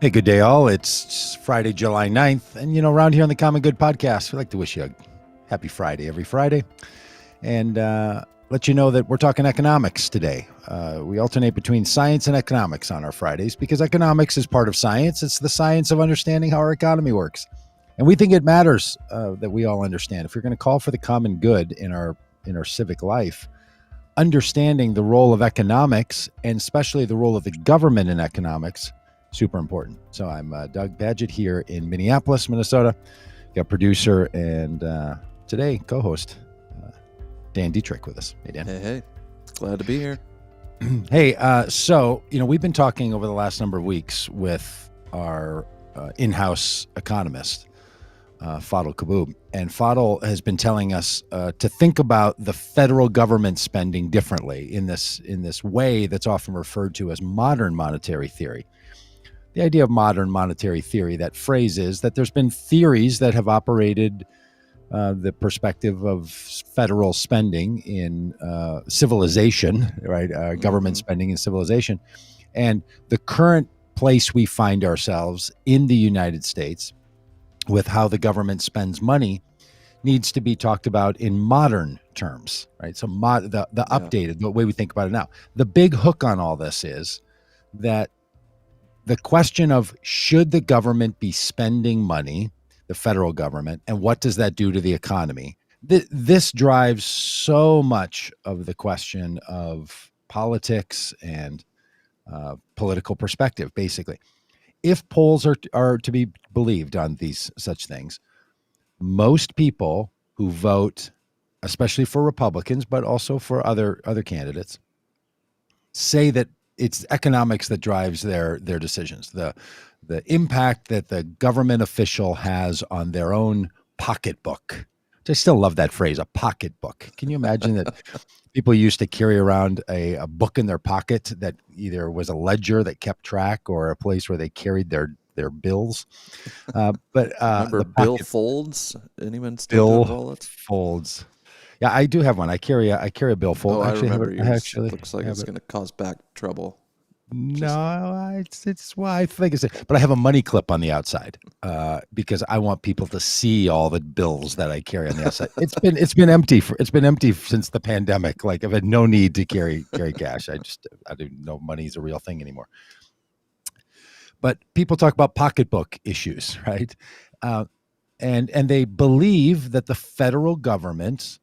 Hey, good day, all. It's Friday, July 9th. And, around here on the Common Good podcast, we like to wish you a happy Friday every Friday and let you know that we're talking economics today. We alternate between science and economics on our Fridays because economics is part of science. It's the science of understanding how our economy works. And we think it matters that we all understand. If you're going to call for the common good in our civic life, understanding the role of economics and especially the role of the government in economics, super important. So I'm Doug Padgett here in Minneapolis, Minnesota. Got producer and today co-host Dan Dietrich with us. Hey, Dan. Hey. Glad to be here. Hey, so, we've been talking over the last number of weeks with our in-house economist, Fadl Kaboub. And Fadl has been telling us to think about the federal government spending differently in this way that's often referred to as modern monetary theory. The idea of modern monetary theory, that phrase is that there's been theories that have operated the perspective of federal spending in civilization, right? Government spending in civilization. And the current place we find ourselves in the United States with how the government spends money needs to be talked about in modern terms, right? So the updated, the way we think about it now. The big hook on all this is that the question of should the government be spending money, the federal government, and what does that do to the economy? This drives so much of the question of politics and political perspective, basically. If polls are to be believed on these such things, most people who vote, especially for Republicans, but also for other candidates, say that it's economics that drives their decisions. The impact that the government official has on their own pocketbook. I still love that phrase, a pocketbook. Can you imagine that people used to carry around a book in their pocket that either was a ledger that kept track or a place where they carried their bills? Remember Bill Folds? Anyone still Bill Folds? Yeah, I do have one. I carry a billfold. I remember yours. Looks like it's going to cause back trouble. No, it's why I think it's. But I have a money clip on the outside because I want people to see all the bills that I carry on the outside. It's been empty since the pandemic. Like I've had no need to carry cash. I don't know money is a real thing anymore. But people talk about pocketbook issues, right? And they believe that the federal government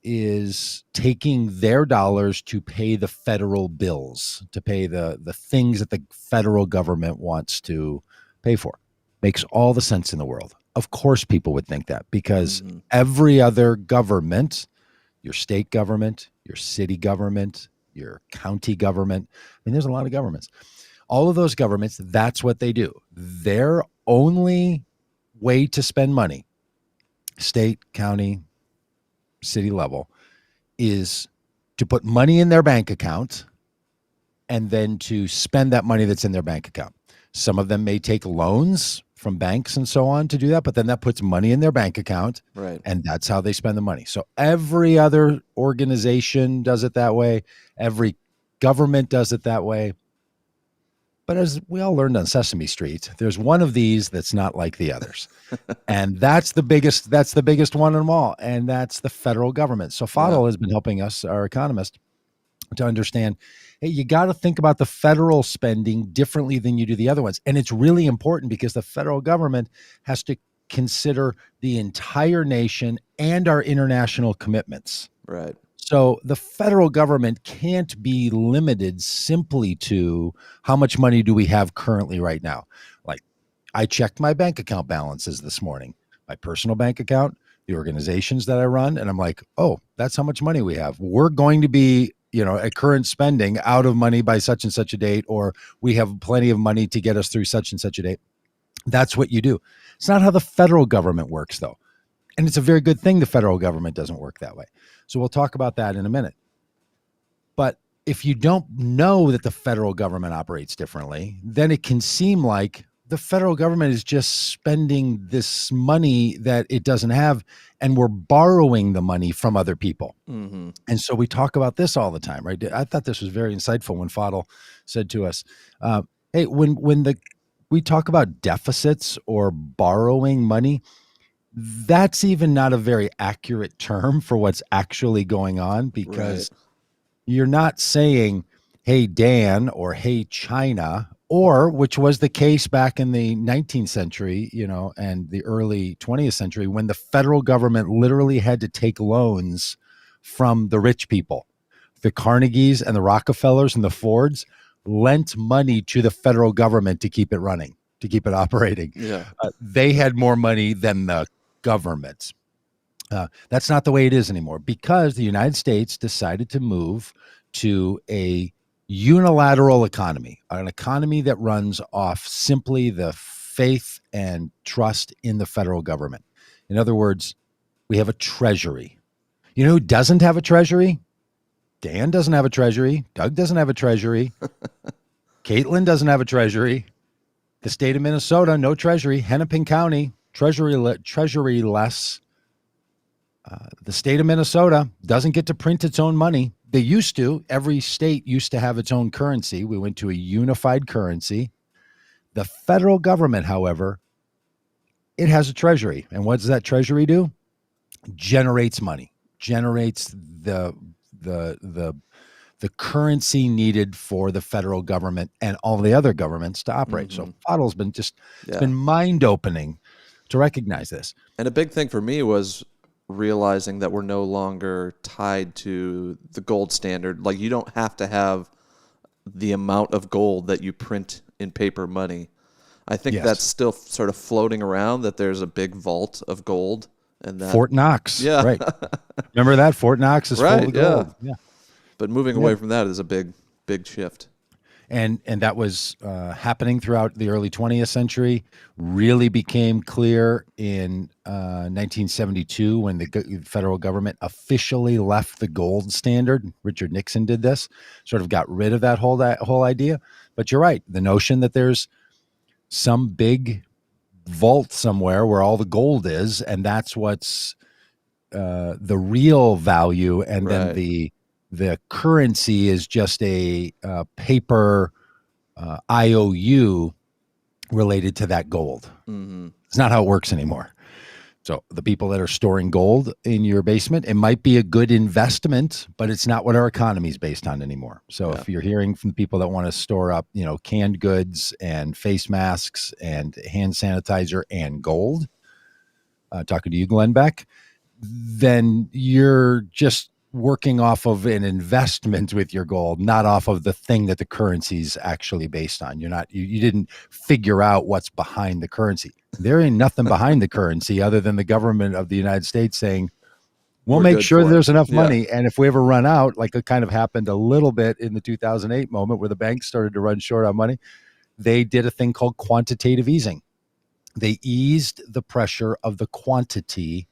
is taking their dollars to pay the federal bills, to pay the things that the federal government wants to pay for. Makes all the sense in the world. Of course, people would think that because every other government, your state government, your city government, your county government, there's a lot of governments. All of those governments, that's what they do. Their only way to spend money, state, county, city level, is to put money in their bank account and then to spend that money that's in their bank account. Some of them may take loans from banks and so on to do that, but then that puts money in their bank account, right? And that's how they spend the money. So every other organization does it that way. Every government does it that way. But as we all learned on Sesame Street, there's one of these that's not like the others. And that's the biggest one of them all. And that's the federal government. So Fadl has been helping us, our economist, to understand, hey, you got to think about the federal spending differently than you do the other ones. And it's really important because the federal government has to consider the entire nation and our international commitments. Right. So the federal government can't be limited simply to how much money do we have currently right now. Like I checked my bank account balances this morning, my personal bank account, the organizations that I run, and I'm like, oh, that's how much money we have. We're going to be, at current spending out of money by such and such a date, or we have plenty of money to get us through such and such a date. That's what you do. It's not how the federal government works, though. And it's a very good thing the federal government doesn't work that way. So we'll talk about that in a minute. But if you don't know that the federal government operates differently, then it can seem like the federal government is just spending this money that it doesn't have, and we're borrowing the money from other people. Mm-hmm. And so we talk about this all the time, right? I thought this was very insightful when Fadl said to us, hey, when the we talk about deficits or borrowing money, that's even not a very accurate term for what's actually going on, Right. because you're not saying, hey, Dan, or hey, China, or which was the case back in the 19th century, and the early 20th century, when the federal government literally had to take loans from the rich people. The Carnegies and the Rockefellers and the Fords lent money to the federal government to keep it running, to keep it operating. Yeah. They had more money than the government. That's not the way it is anymore, because the United States decided to move to a unilateral economy, an economy that runs off simply the faith and trust in the federal government. In other words, we have a treasury. You know who doesn't have a treasury? Dan doesn't have a treasury. Doug doesn't have a treasury. Caitlin doesn't have a treasury. The state of Minnesota, no treasury. Hennepin County, treasury-less. The state of Minnesota doesn't get to print its own money. They used to. Every state used to have its own currency. We went to a unified currency. The federal government, however, it has a treasury. And what does that treasury do? Generates money, generates the currency needed for the federal government and all the other governments to operate. So Foddle's been it's been mind-opening to recognize this. And a big thing for me was realizing that we're no longer tied to the gold standard. Like, you don't have to have the amount of gold that you print in paper money. I think that's still sort of floating around, that there's a big vault of gold. And that, Fort Knox, right? Remember that? Fort Knox is full of gold. Yeah. But moving away from that is a big shift. And that was happening throughout the early 20th century. Really became clear in 1972 when the federal government officially left the gold standard. Richard Nixon did this, sort of got rid of that whole idea. But you're right. The notion that there's some big vault somewhere where all the gold is, and that's what's the real value, and then the currency is just a paper IOU related to that gold. It's not how it works anymore. So the people that are storing gold in your basement, it might be a good investment, but it's not what our economy is based on anymore. So if you're hearing from people that want to store up, canned goods and face masks and hand sanitizer and gold, talking to you, Glenn Beck, then you're just working off of an investment with your gold, not off of the thing that the currency is actually based on. You didn't figure out what's behind the currency. There ain't nothing behind the currency other than the government of the United States saying, we'll make sure there's enough money. And if we ever run out, like it kind of happened a little bit in the 2008 moment where the banks started to run short on money, they did a thing called quantitative easing. They eased the pressure of the quantity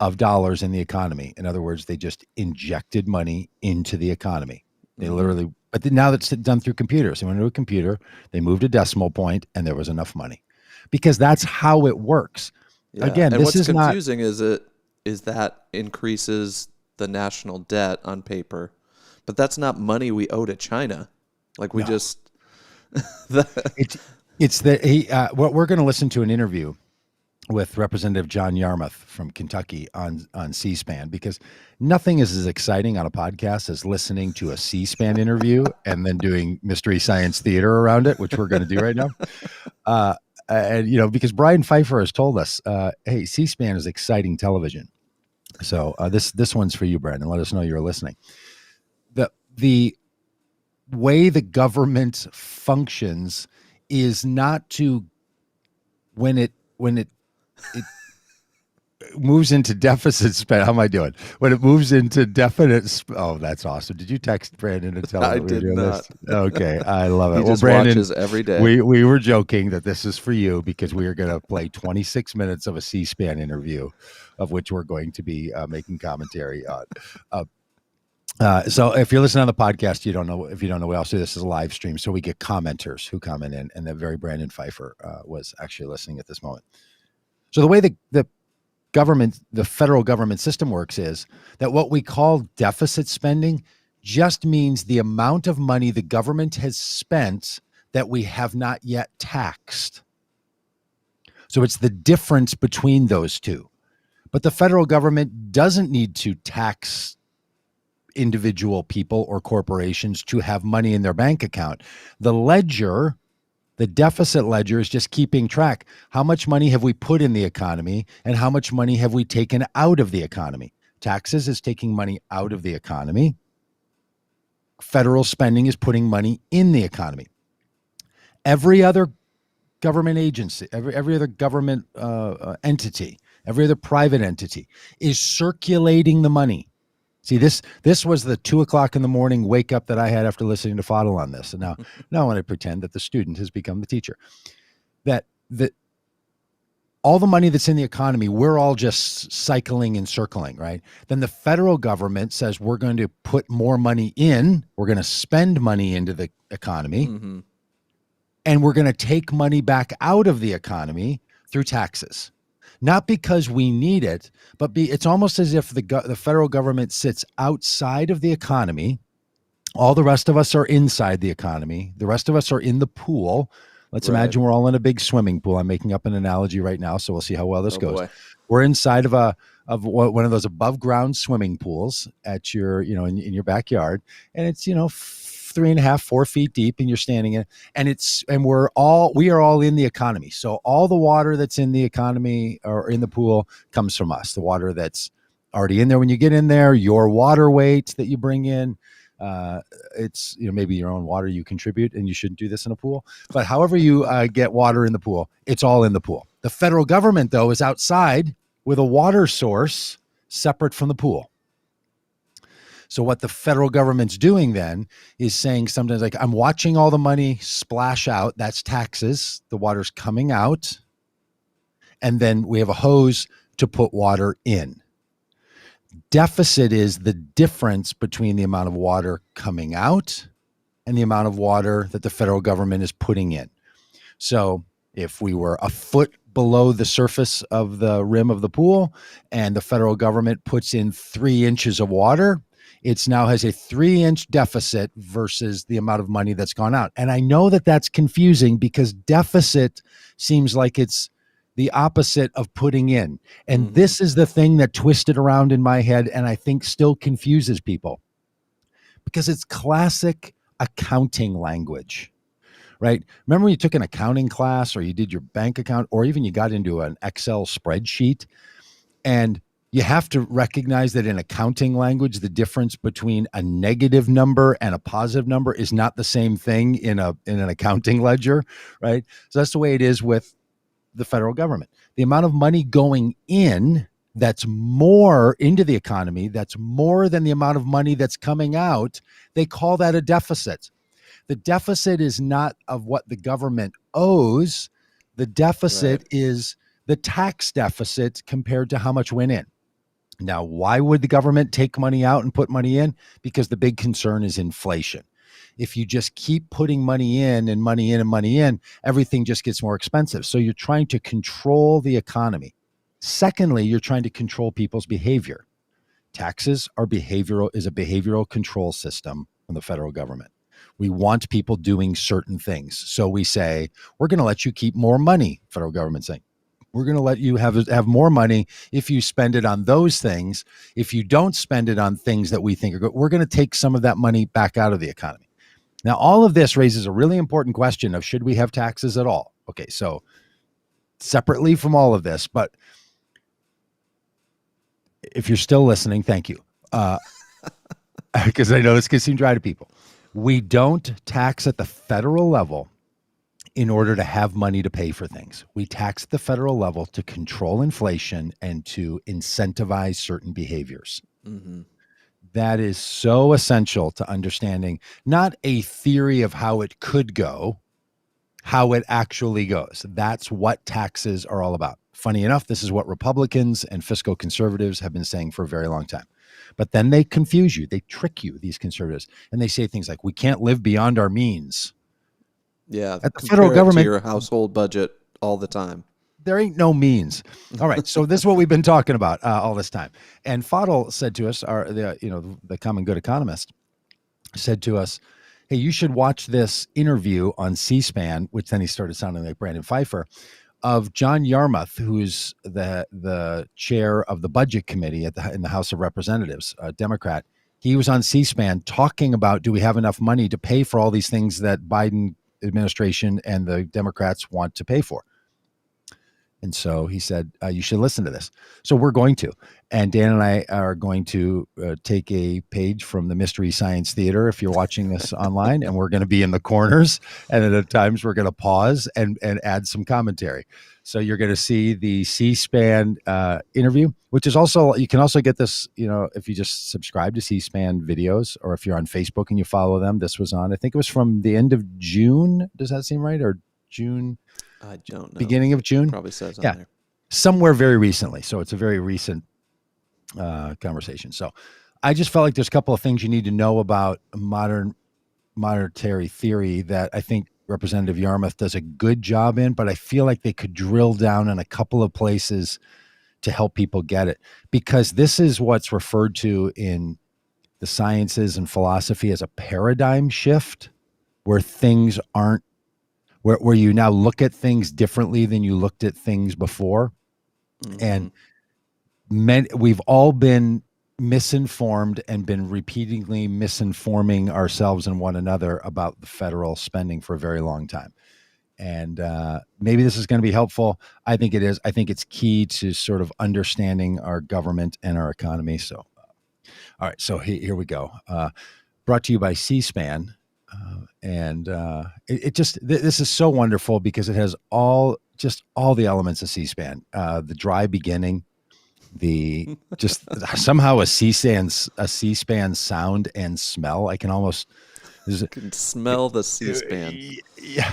of dollars in the economy. In other words, they just injected money into the economy. They literally, but now that's done through computers. They went into a computer, they moved a decimal point, and there was enough money, because that's how it works. Yeah. Again, and this what's is confusing is that increases the national debt on paper, but that's not money we owe to China. Like we just, what we're going to listen to an interview with Representative John Yarmouth from Kentucky on C-SPAN, because nothing is as exciting on a podcast as listening to a C-SPAN interview and then doing Mystery Science Theater around it, which we're going to do right now. And because Brian Pfeiffer has told us, hey, C-SPAN is exciting television. So this one's for you, Brandon. Let us know you're listening. The way the government functions is not to, when it moves into deficit spend. How am I doing? When it moves into definite, oh, that's awesome. Did you text Brandon and tell him I that we were did doing not. This? Okay, I love it. He just Brandon watches every day. We were joking that this is for you because we are going to play 26 minutes of a C-SPAN interview, of which we're going to be making commentary on. So if you're listening on the podcast, if you don't know, we also do this as a live stream. So we get commenters who comment in, and the very Brandon Pfeiffer was actually listening at this moment. So the way the federal government system works is that what we call deficit spending just means the amount of money the government has spent that we have not yet taxed. So it's the difference between those two. But the federal government doesn't need to tax individual people or corporations to have money in their bank account. The ledger, the deficit ledger, is just keeping track. How much money have we put in the economy and how much money have we taken out of the economy? Taxes is taking money out of the economy. Federal spending is putting money in the economy. Every other government agency, every other government entity, every other private entity is circulating the money. See, this was the 2:00 in the morning wake up that I had after listening to Fadl on this. And now I want to pretend that the student has become the teacher. That all the money that's in the economy, we're all just cycling and circling, right? Then the federal government says we're going to put more money in, we're going to spend money into the economy, and we're going to take money back out of the economy through taxes. Not because we need it, but it's almost as if the federal government sits outside of the economy. All the rest of us are inside the economy. The rest of us are in the pool. Let's imagine we're all in a big swimming pool. I'm making up an analogy right now, so we'll see how well this goes. Boy. We're inside of one of those above ground swimming pools at your, in your backyard, and it's 3.5, 4 feet deep, and you're standing in, and we are all in the economy. So all the water that's in the economy or in the pool comes from us. The water that's already in there when you get in there, your water weight that you bring in. It's maybe your own water you contribute, and you shouldn't do this in a pool, but however you get water in the pool, it's all in the pool. The federal government, though, is outside with a water source separate from the pool. So what the federal government's doing then is saying sometimes, like, I'm watching all the money splash out. That's taxes. The water's coming out, and then we have a hose to put water in. Deficit is the difference between the amount of water coming out and the amount of water that the federal government is putting in. So if we were a foot below the surface of the rim of the pool and the federal government puts in 3 inches of water, it now has a 3-inch deficit versus the amount of money that's gone out. And I know that that's confusing because deficit seems like it's the opposite of putting in. And this is the thing that twisted around in my head and I think still confuses people because it's classic accounting language, right? Remember when you took an accounting class or you did your bank account or even you got into an Excel spreadsheet, and you have to recognize that in accounting language, the difference between a negative number and a positive number is not the same thing in an accounting ledger, right? So that's the way it is with the federal government. The amount of money going in that's more into the economy, that's more than the amount of money that's coming out, they call that a deficit. The deficit is not of what the government owes. The deficit is the tax deficit compared to how much went in. Now, why would the government take money out and put money in? Because the big concern is inflation. If you just keep putting money in and money in and money in, everything just gets more expensive. So you're trying to control the economy. Secondly, you're trying to control people's behavior. Taxes are is a behavioral control system from the federal government. We want people doing certain things. So we say, we're going to let you keep more money, federal government saying. We're going to let you have more money if you spend it on those things. If you don't spend it on things that we think are good, we're going to take some of that money back out of the economy. Now, all of this raises a really important question of should we have taxes at all? Okay, so separately from all of this, but if you're still listening, thank you. Because I know this can seem dry to people. We don't tax at the federal level in order to have money to pay for things. We tax at the federal level to control inflation and to incentivize certain behaviors. That is so essential to understanding not a theory of how it could go, how it actually goes. That's what taxes are all about. Funny enough, this is what Republicans and fiscal conservatives have been saying for a very long time. But then they confuse you. They trick you, these conservatives. And they say things like, we can't live beyond our means. Yeah, at the federal government, to your household budget all the time. There ain't no means. All right, so this is what we've been talking about all this time. And Fadl said to us, the common good economist, said to us, hey, you should watch this interview on C-SPAN, which then he started sounding like Brandon Pfeiffer, of John Yarmouth, who's the chair of the Budget Committee in the House of Representatives, a Democrat. He was on C-SPAN talking about, do we have enough money to pay for all these things that Biden administration and the Democrats want to pay for? And so he said, you should listen to this. So we're going to. And Dan and I are going to take a page from the Mystery Science Theater if you're watching this online, and we're going to be in the corners. And at times we're going to pause and add some commentary. So you're going to see the C-SPAN interview, which is also, you can also get this, if you just subscribe to C-SPAN videos, or if you're on Facebook and you follow them. This was on, I think it was from the end of June. Does that seem right? Or June? I don't know. Beginning of June? Probably says on there. Somewhere very recently. So it's a very recent conversation. So I just felt like there's a couple of things you need to know about modern monetary theory that I think Representative Yarmouth does a good job in, but I feel like they could drill down in a couple of places to help people get it, because this is what's referred to in the sciences and philosophy as a paradigm shift, where things aren't, where you now look at things differently than you looked at things before. Mm-hmm. And we've all been misinformed and been repeatedly misinforming ourselves and one another about the federal spending for a very long time. And maybe this is going to be helpful. I think it is. I think it's key to sort of understanding our government and our economy. So, all right. So here we go. Brought to you by C-SPAN. This is so wonderful because it has all the elements of C-SPAN, the dry beginning, the just somehow a C-SPAN sound and smell. I can almost smell the C-SPAN. Yeah.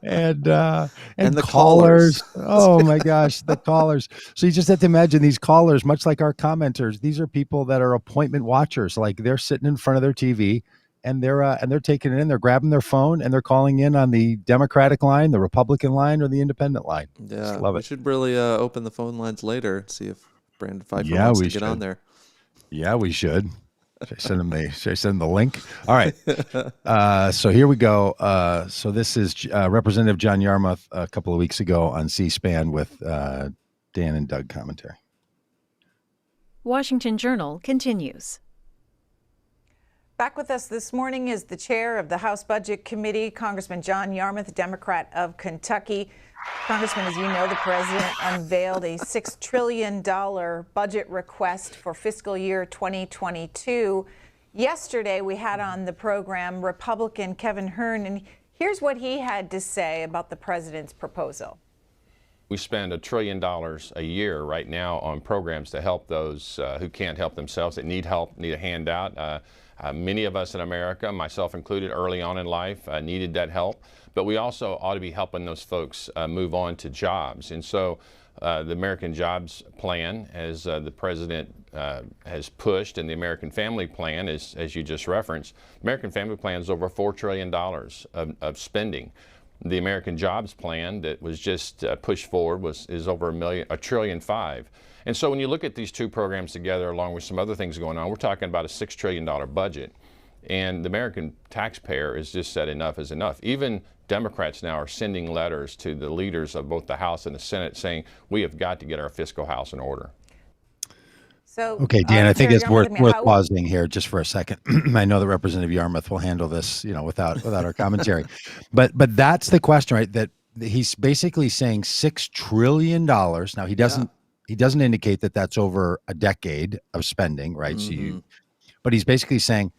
and the callers. Oh my gosh, the callers. So you just have to imagine these callers, much like our commenters. These are people that are appointment watchers. Like they're sitting in front of their TV and they're taking it in. They're grabbing their phone and they're calling in on the Democratic line, the Republican line, or the Independent line. Yeah, just love it. We should really open the phone lines later and see if Brandon Pfeiffer wants to get on there. Yeah, we should. Should I send him the link? All right. So here we go. So this is Representative John Yarmouth a couple of weeks ago on C-SPAN with Dan and Doug commentary. Washington Journal continues. Back with us this morning is the chair of the House Budget Committee, Congressman John Yarmouth, Democrat of Kentucky. Congressman, as you know, the president unveiled a $6 trillion budget request for fiscal year 2022. Yesterday, we had on the program Republican Kevin Hern, and here's what he had to say about the president's proposal. We spend $1 trillion a year right now on programs to help those who can't help themselves, that need help, need a handout. Many of us in America, myself included, early on in life needed that help. But we also ought to be helping those folks move on to jobs. And so the American Jobs Plan, as the president has pushed, and the American Family Plan, as you just referenced, American Family Plan is over $4 trillion of spending. The American Jobs Plan that was just pushed forward is over $1.5 trillion. And so when you look at these two programs together, along with some other things going on, we're talking about a $6 trillion budget. And the American taxpayer has just said enough is enough. Even Democrats now are sending letters to the leaders of both the House and the Senate saying we have got to get our fiscal house in order. So, okay, Dan, I think it's worth pausing here just for a second. I know that Representative Yarmouth will handle this, without our commentary, but that's the question, right? That he's basically saying $6 trillion. Now he doesn't indicate that that's over a decade of spending, right? Mm-hmm. But he's basically saying,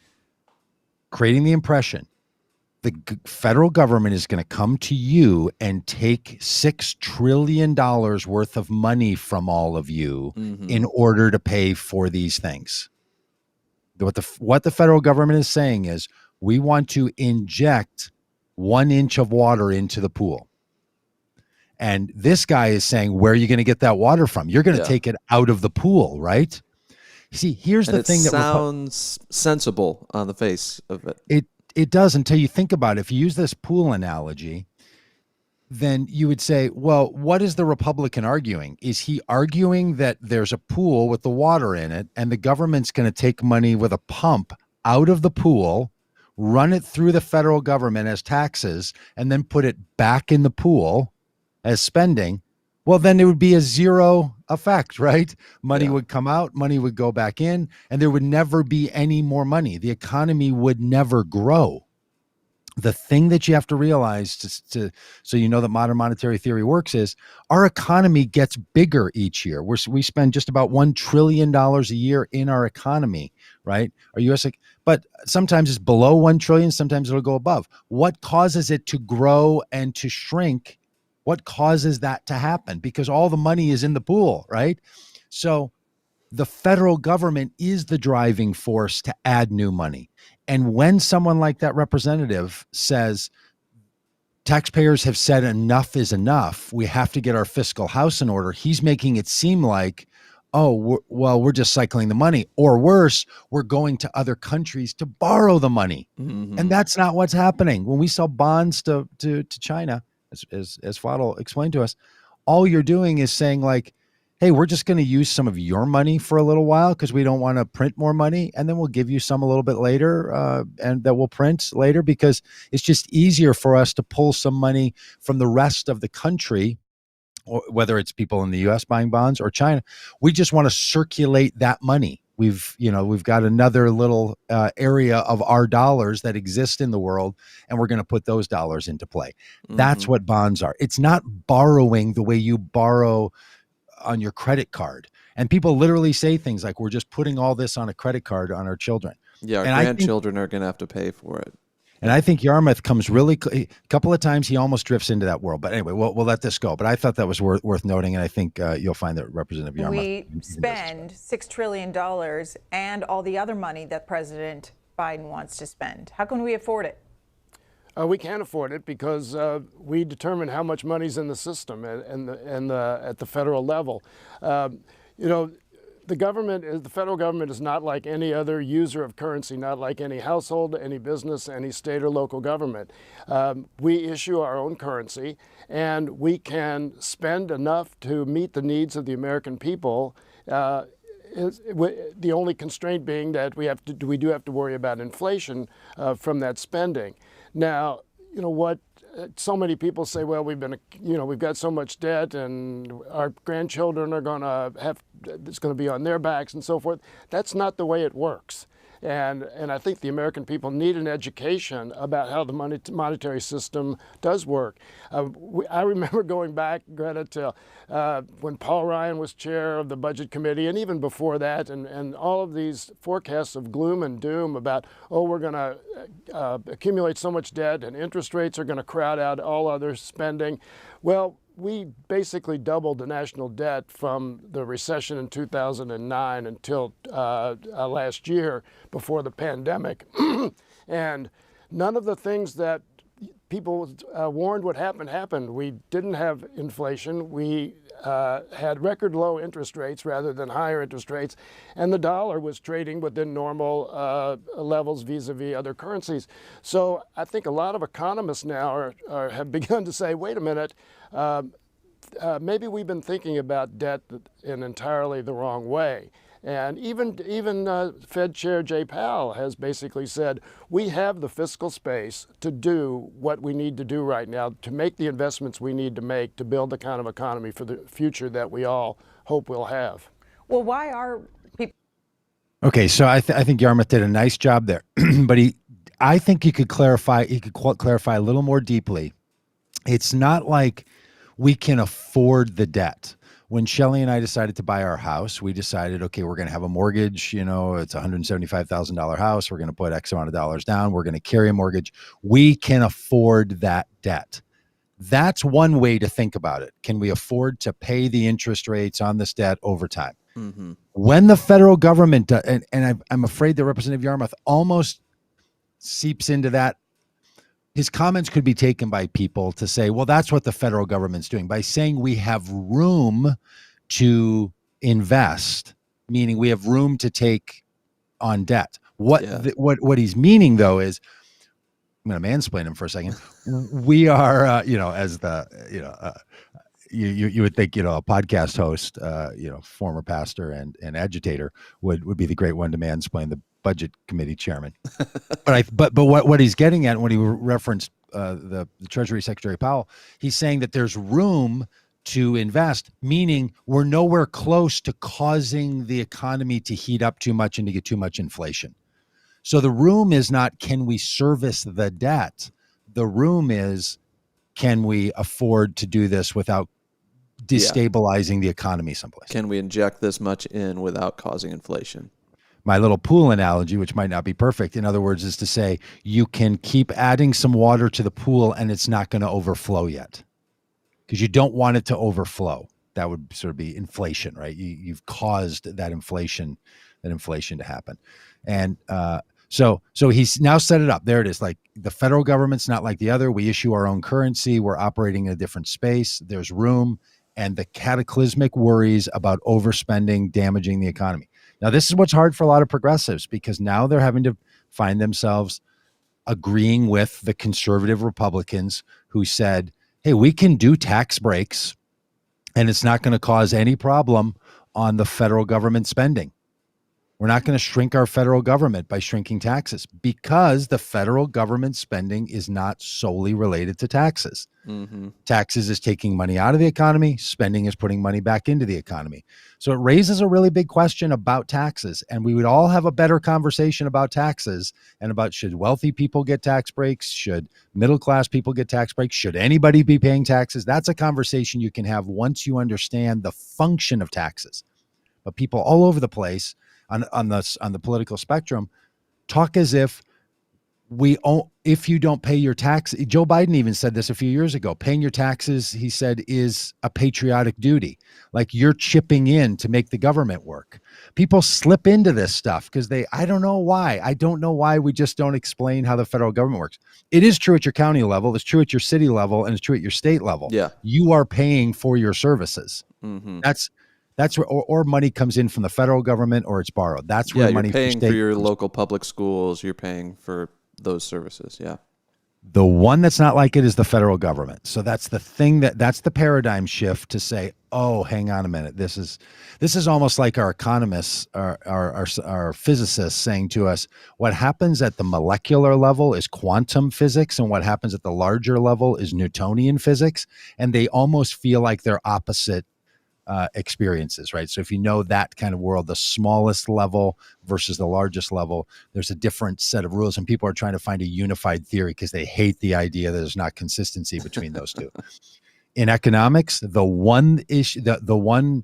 creating the impression the federal government is going to come to you and take $6 trillion worth of money from all of you in order to pay for these things. What the federal government is saying is, we want to inject 1 inch of water into the pool. And this guy is saying, where are you going to get that water from? You're going to take it out of the pool, right? See, here's the thing that sounds sensible on the face of it. It does, until you think about it. If you use this pool analogy, then you would say, well, what is the Republican arguing? Is he arguing that there's a pool with the water in it and the government's going to take money with a pump out of the pool run it through the federal government as taxes, and then put it back in the pool as spending, well, then it would be a zero effect, right? Money Yeah. would come out, money would go back in, and there would never be any more money. The economy would never grow. The thing that you have to realize so you know that modern monetary theory works is our economy gets bigger each year. We spend just about $1 trillion a year in our economy, right? Our US, but sometimes it's below 1 trillion, sometimes it'll go above. What causes it to grow and to shrink? What causes that to happen? Because all the money is in the pool, right? So the federal government is the driving force to add new money. And when someone like that representative says, taxpayers have said enough is enough, we have to get our fiscal house in order, he's making it seem like, oh, we're just cycling the money. Or worse, we're going to other countries to borrow the money. Mm-hmm. And that's not what's happening. When we sell bonds to China, as Fadl explained to us, all you're doing is saying like, hey, we're just going to use some of your money for a little while because we don't want to print more money. And then we'll give you some a little bit later and that we'll print later because it's just easier for us to pull some money from the rest of the country, or whether it's people in the US buying bonds or China. We just want to circulate that money. We've got another little area of our dollars that exist in the world, and we're going to put those dollars into play. Mm-hmm. That's what bonds are. It's not borrowing the way you borrow on your credit card. And people literally say things like, we're just putting all this on a credit card on our children. Yeah, our And grandchildren are going to have to pay for it. And I think Yarmouth comes really, a couple of times he almost drifts into that world. But anyway, we'll let this go. But I thought that was worth noting. And I think you'll find that Representative Yarmouth. We spend $6 trillion and all the other money that President Biden wants to spend. How can we afford it? We can't afford it because we determine how much money's in the system and at the federal level. The federal government is not like any other user of currency, not like any household, any business, any state or local government. We issue our own currency, and we can spend enough to meet the needs of the American people. The only constraint being that we do have to worry about inflation from that spending. Now, so many people say, well, we've got so much debt and our grandchildren are going to it's going to be on their backs and so forth. That's not the way it works. And I think the American people need an education about how the monetary system does work. I remember going back, Greta, to when Paul Ryan was chair of the Budget Committee, and even before that, and all of these forecasts of gloom and doom about, we're going to accumulate so much debt and interest rates are going to crowd out all other spending. Well, we basically doubled the national debt from the recession in 2009 until last year before the pandemic. And none of the things that people warned would happen happened. We didn't have inflation. We had record low interest rates rather than higher interest rates. And the dollar was trading within normal levels vis-a-vis other currencies. So I think a lot of economists now have begun to say, wait a minute, maybe we've been thinking about debt in entirely the wrong way. And even Fed Chair Jay Powell has basically said, we have the fiscal space to do what we need to do right now, to make the investments we need to make to build the kind of economy for the future that we all hope we'll have. Well, why are people? Okay, so I think Yarmouth did a nice job there, but I think he could clarify a little more deeply. It's not like we can afford the debt. When Shelley and I decided to buy our house, we decided, okay, we're going to have a mortgage. It's a $175,000 house. We're going to put X amount of dollars down. We're going to carry a mortgage. We can afford that debt. That's one way to think about it. Can we afford to pay the interest rates on this debt over time? Mm-hmm. When the federal government, and I'm afraid that Representative Yarmouth almost seeps into that, his comments could be taken by people to say, well, that's what the federal government's doing. By saying we have room to invest, meaning we have room to take on debt. What he's meaning, though, is, I'm going to mansplain him for a second. We are, as the, you would think, a podcast host, former pastor and agitator would be the great one to mansplain Budget Committee chairman. But what he's getting at when he referenced the Treasury Secretary Powell, he's saying that there's room to invest, meaning we're nowhere close to causing the economy to heat up too much and to get too much inflation. So the room is not, can we service the debt? The room is, can we afford to do this without destabilizing the economy someplace? Can we inject this much in without causing inflation? My little pool analogy, which might not be perfect, in other words, is to say you can keep adding some water to the pool and it's not going to overflow yet because you don't want it to overflow. That would sort of be inflation, right? You've caused that inflation to happen. And so he's now set it up. There it is. Like the federal government's not like the other. We issue our own currency. We're operating in a different space. There's room. And the cataclysmic worries about overspending, damaging the economy. Now, this is what's hard for a lot of progressives because now they're having to find themselves agreeing with the conservative Republicans who said, hey, we can do tax breaks and it's not going to cause any problem on the federal government spending. We're not going to shrink our federal government by shrinking taxes because the federal government spending is not solely related to taxes. Mm-hmm. Taxes is taking money out of the economy. Spending is putting money back into the economy. So it raises a really big question about taxes. And we would all have a better conversation about taxes and about should wealthy people get tax breaks? Should middle-class people get tax breaks? Should anybody be paying taxes? That's a conversation you can have once you understand the function of taxes. But people all over the place on the political spectrum talk as if if you don't pay your tax. Joe Biden even said this a few years ago. Paying your taxes, he said, is a patriotic duty. Like you're chipping in to make the government work. People slip into this stuff because I don't know why. I don't know why we just don't explain how the federal government works. It is true at your county level. It's true at your city level, and it's true at your state level. Yeah. You are paying for your services. Mm-hmm. That's where, or money comes in from the federal government or it's borrowed. That's where money you're paying for your local public schools. You're paying for those services. Yeah. The one that's not like it is the federal government. So that's the thing that's the paradigm shift to say, oh, hang on a minute. This is almost like our economists, our physicists saying to us, what happens at the molecular level is quantum physics and what happens at the larger level is Newtonian physics. And they almost feel like they're opposite experiences, right? So if you know that kind of world, the smallest level versus the largest level, there's a different set of rules, and people are trying to find a unified theory because they hate the idea that there's not consistency between those two. In economics, the one issue, the one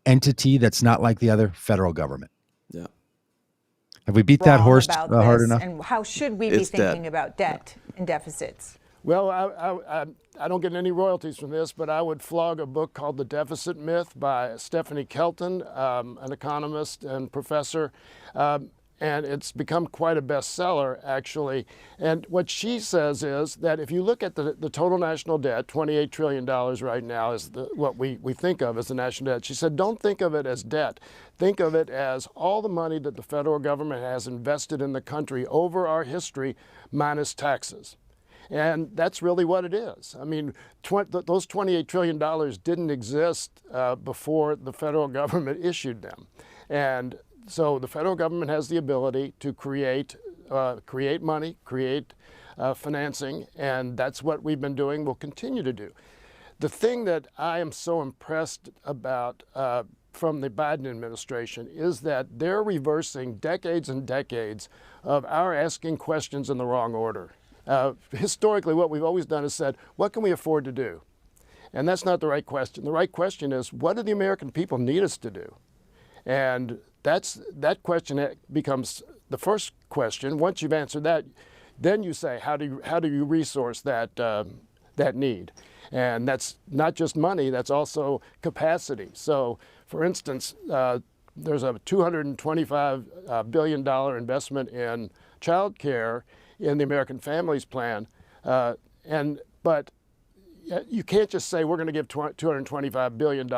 entity that's not like the other, federal government. Yeah. Have we beat that horse hard enough? And how should we be thinking about debt and deficits? Well, I don't get any royalties from this, but I would flog a book called The Deficit Myth by Stephanie Kelton, an economist and professor. And it's become quite a bestseller, actually. And what she says is that if you look at the total national debt, $28 trillion right now is what we think of as the national debt. She said, don't think of it as debt. Think of it as all the money that the federal government has invested in the country over our history minus taxes. And that's really what it is. I mean, those $28 trillion didn't exist before the federal government issued them. And so the federal government has the ability to create money, create financing, and that's what we've been doing, we'll continue to do. The thing that I am so impressed about from the Biden administration is that they're reversing decades and decades of our asking questions in the wrong order. Historically, what we've always done is said, what can we afford to do? And that's not the right question. The right question is, what do the American people need us to do? And that question becomes the first question. Once you've answered that, then you say, how do you resource that need? And that's not just money, that's also capacity. So, for instance, there's a $225 billion investment in child care in the American Families Plan, but you can't just say we're going to give $225 billion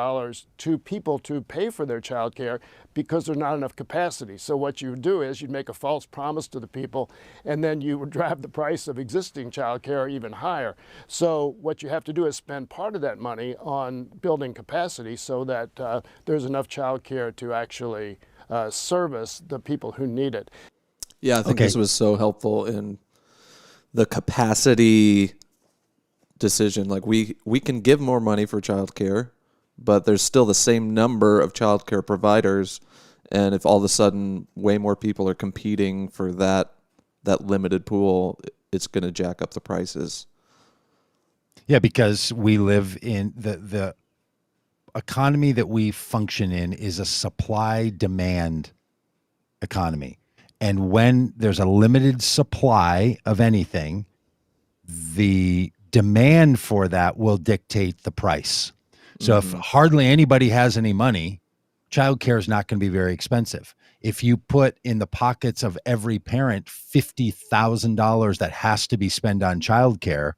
to people to pay for their child care because there's not enough capacity. So what you do is you'd make a false promise to the people, and then you would drive the price of existing child care even higher. So what you have to do is spend part of that money on building capacity so that there's enough child care to actually service the people who need it. Yeah, I think Okay. this was so helpful in the capacity decision. Like we can give more money for childcare, but there's still the same number of childcare providers, and if all of a sudden way more people are competing for that limited pool, it's going to jack up the prices. Yeah, because we live in the economy that we function in is a supply demand economy. And when there's a limited supply of anything, the demand for that will dictate the price. So if hardly anybody has any money, childcare is not going to be very expensive. If you put in the pockets of every parent $50,000 that has to be spent on childcare,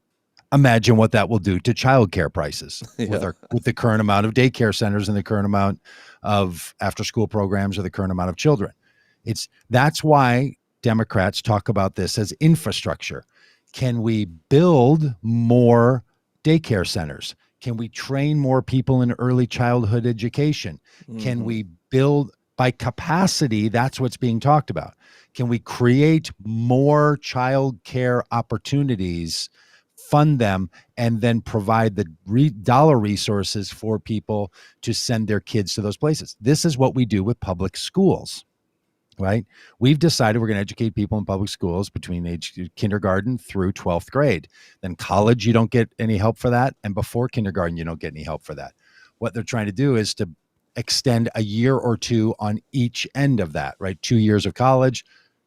imagine what that will do to childcare prices Yeah. with the current amount of daycare centers and the current amount of after school programs or the current amount of children. That's why Democrats talk about this as infrastructure. Can we build more daycare centers? Can we train more people in early childhood education? Can we build by capacity? That's what's being talked about. Can we create more child care opportunities, fund them, and then provide the dollar resources for people to send their kids to those places? This is what we do with public schools. Right? We've decided we're going to educate people in public schools between age kindergarten through 12th grade. Then college, you don't get any help for that. And before kindergarten, you don't get any help for that. What they're trying to do is to extend a year or two on each end of that, right? 2 years of college,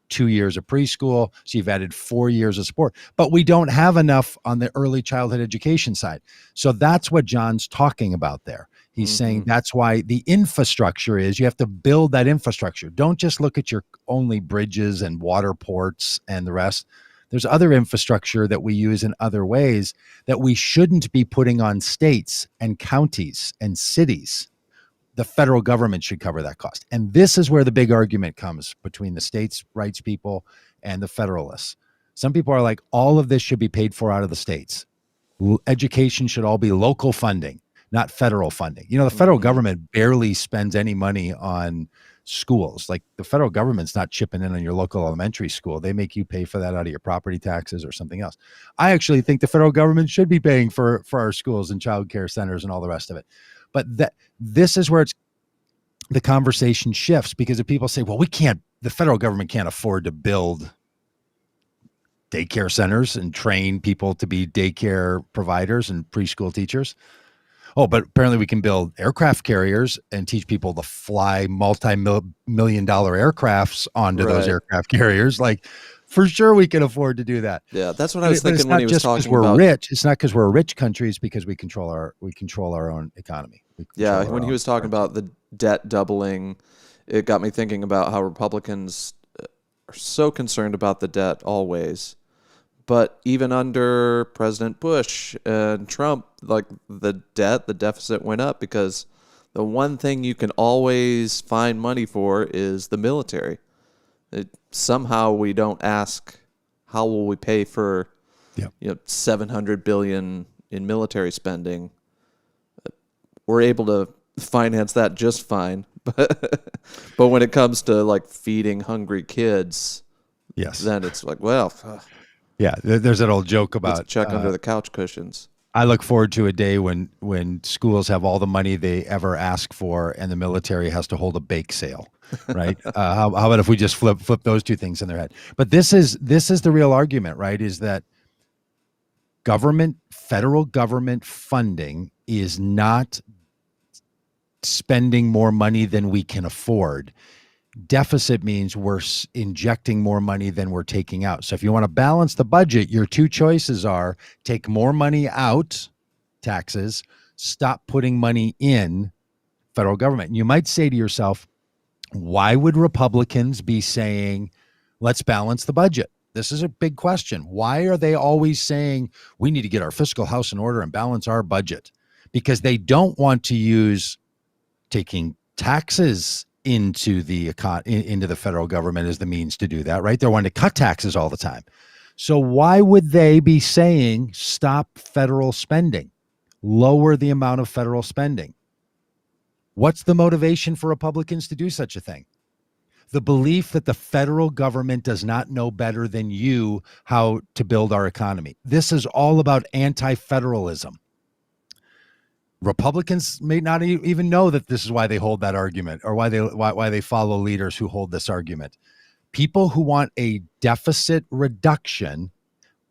2 years of preschool. So you've added 4 years of support, but we don't have enough on the early childhood education side. So that's what John's talking about there. He's saying that's why the infrastructure is you have to build that infrastructure. Don't just look at your only bridges and water ports and the rest. There's other infrastructure that we use in other ways that we shouldn't be putting on states and counties and cities. The federal government should cover that cost. And this is where the big argument comes between the states' rights people and the federalists. Some people are like, all of this should be paid for out of the states. Education should all be local funding, not federal funding. You know, the federal government barely spends any money on schools. Like the federal government's not chipping in on your local elementary school. They make you pay for that out of your property taxes or something else. I actually think the federal government should be paying for our schools and child care centers and all the rest of it. But this is where the conversation shifts, because if people say, well, the federal government can't afford to build daycare centers and train people to be daycare providers and preschool teachers. Oh, but apparently we can build aircraft carriers and teach people to fly multi-million-dollar aircrafts onto those aircraft carriers. Like, for sure we can afford to do that. Yeah, that's what I was thinking it's when not he was just because talking we're about rich. It's not because we're a rich country. It's because we control our own economy. Yeah, when he was talking about the debt doubling, it got me thinking about how Republicans are so concerned about the debt always. But even under President Bush and Trump, like the deficit went up because the one thing you can always find money for is the military. Somehow we don't ask, how will we pay for $700 billion in military spending? We're able to finance that just fine, but when it comes to like feeding hungry kids, then it's like, well, yeah, there's that old joke about let's check under the couch cushions. I look forward to a day when schools have all the money they ever ask for and the military has to hold a bake sale, right? How about if we just flip those two things in their head? But this is the real argument, right? Is that federal government funding is not spending more money than we can afford. Deficit means we're injecting more money than we're taking out. So if you want to balance the budget, your two choices are take more money out, taxes, stop putting money in federal government. And you might say to yourself, why would Republicans be saying, let's balance the budget? This is a big question. Why are they always saying we need to get our fiscal house in order and balance our budget? Because they don't want to use taking taxes into the federal government as the means to do that, right? They're wanting to cut taxes all the time. So why would they be saying stop federal spending, lower the amount of federal spending? What's the motivation for Republicans to do such a thing? The belief that the federal government does not know better than you how to build our economy. This is all about anti-federalism. Republicans may not even know that this is why they hold that argument, or why they follow leaders who hold this argument. People who want a deficit reduction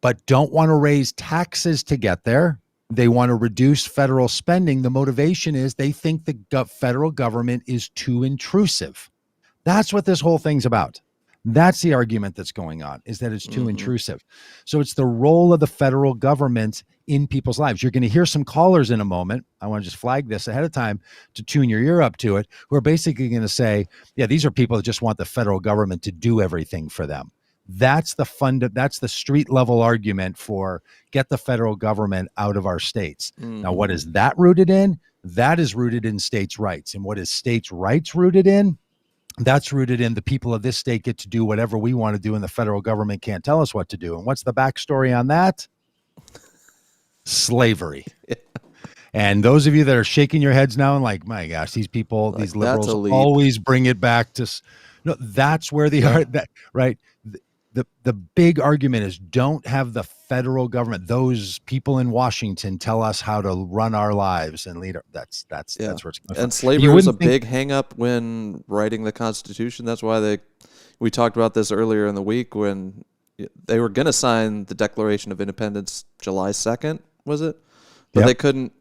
but don't want to raise taxes to get there. They want to reduce federal spending. The motivation is they think the federal government is too intrusive. That's what this whole thing's about. That's the argument that's going on, is that it's too intrusive. So it's the role of the federal government in people's lives. You're going to hear some callers in a moment. I want to just flag this ahead of time to tune your ear up to it, who are basically going to say, yeah, these are people that just want the federal government to do everything for them. That's the street level argument for get the federal government out of our states. Now, what is that rooted in? That is rooted in states' rights. And what is states' rights rooted in? That's rooted in the people of this state get to do whatever we want to do, and the federal government can't tell us what to do. And what's the backstory on that? Slavery. And those of you that are shaking your heads now and like, my gosh, these people, these liberals always bring it back to, no, that's where the art, that, right? The big argument is don't have the federal government, those people in Washington, tell us how to run our lives and lead. That's where it's coming from. And slavery was a big hang up when writing the Constitution. That's why we talked about this earlier in the week when they were going to sign the Declaration of Independence July 2nd, was it? But they couldn't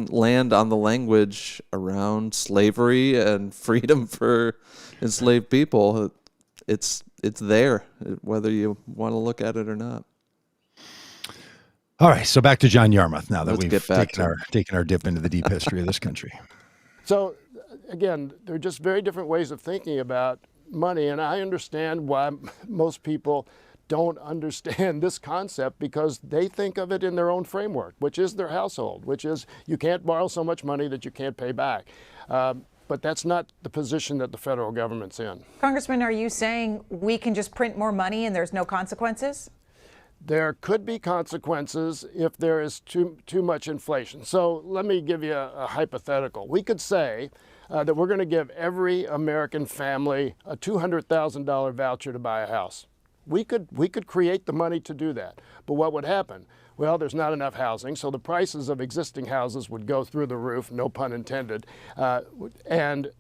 land on the language around slavery and freedom for enslaved people. It's there, whether you want to look at it or not. All right, so back to John Yarmouth now that we've taken our dip into the deep history of this country. So, again, there are just very different ways of thinking about money, and I understand why most people don't understand this concept, because they think of it in their own framework, which is their household, which is you can't borrow so much money that you can't pay back. But that's not the position that the federal government's in. Congressman, are you saying we can just print more money and there's no consequences? There could be consequences if there is too much inflation. So let me give you a hypothetical. We could say that we're going to give every American family a $200,000 voucher to buy a house. We could create the money to do that. But what would happen? Well, there's not enough housing, so the prices of existing houses would go through the roof, no pun intended. And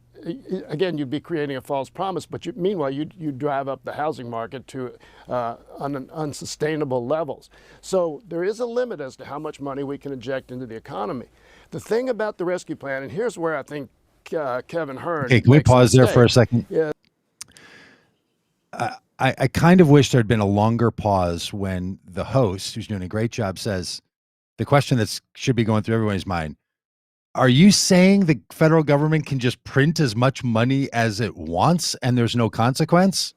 again, you'd be creating a false promise, but meanwhile, you drive up the housing market to unsustainable levels. So there is a limit as to how much money we can inject into the economy. The thing about the rescue plan, and here's where I think Kevin Hearn. Okay, can we pause there for a second? Yeah. I kind of wish there had been a longer pause when the host, who's doing a great job, says the question that should be going through everyone's mind. Are you saying the federal government can just print as much money as it wants and there's no consequence?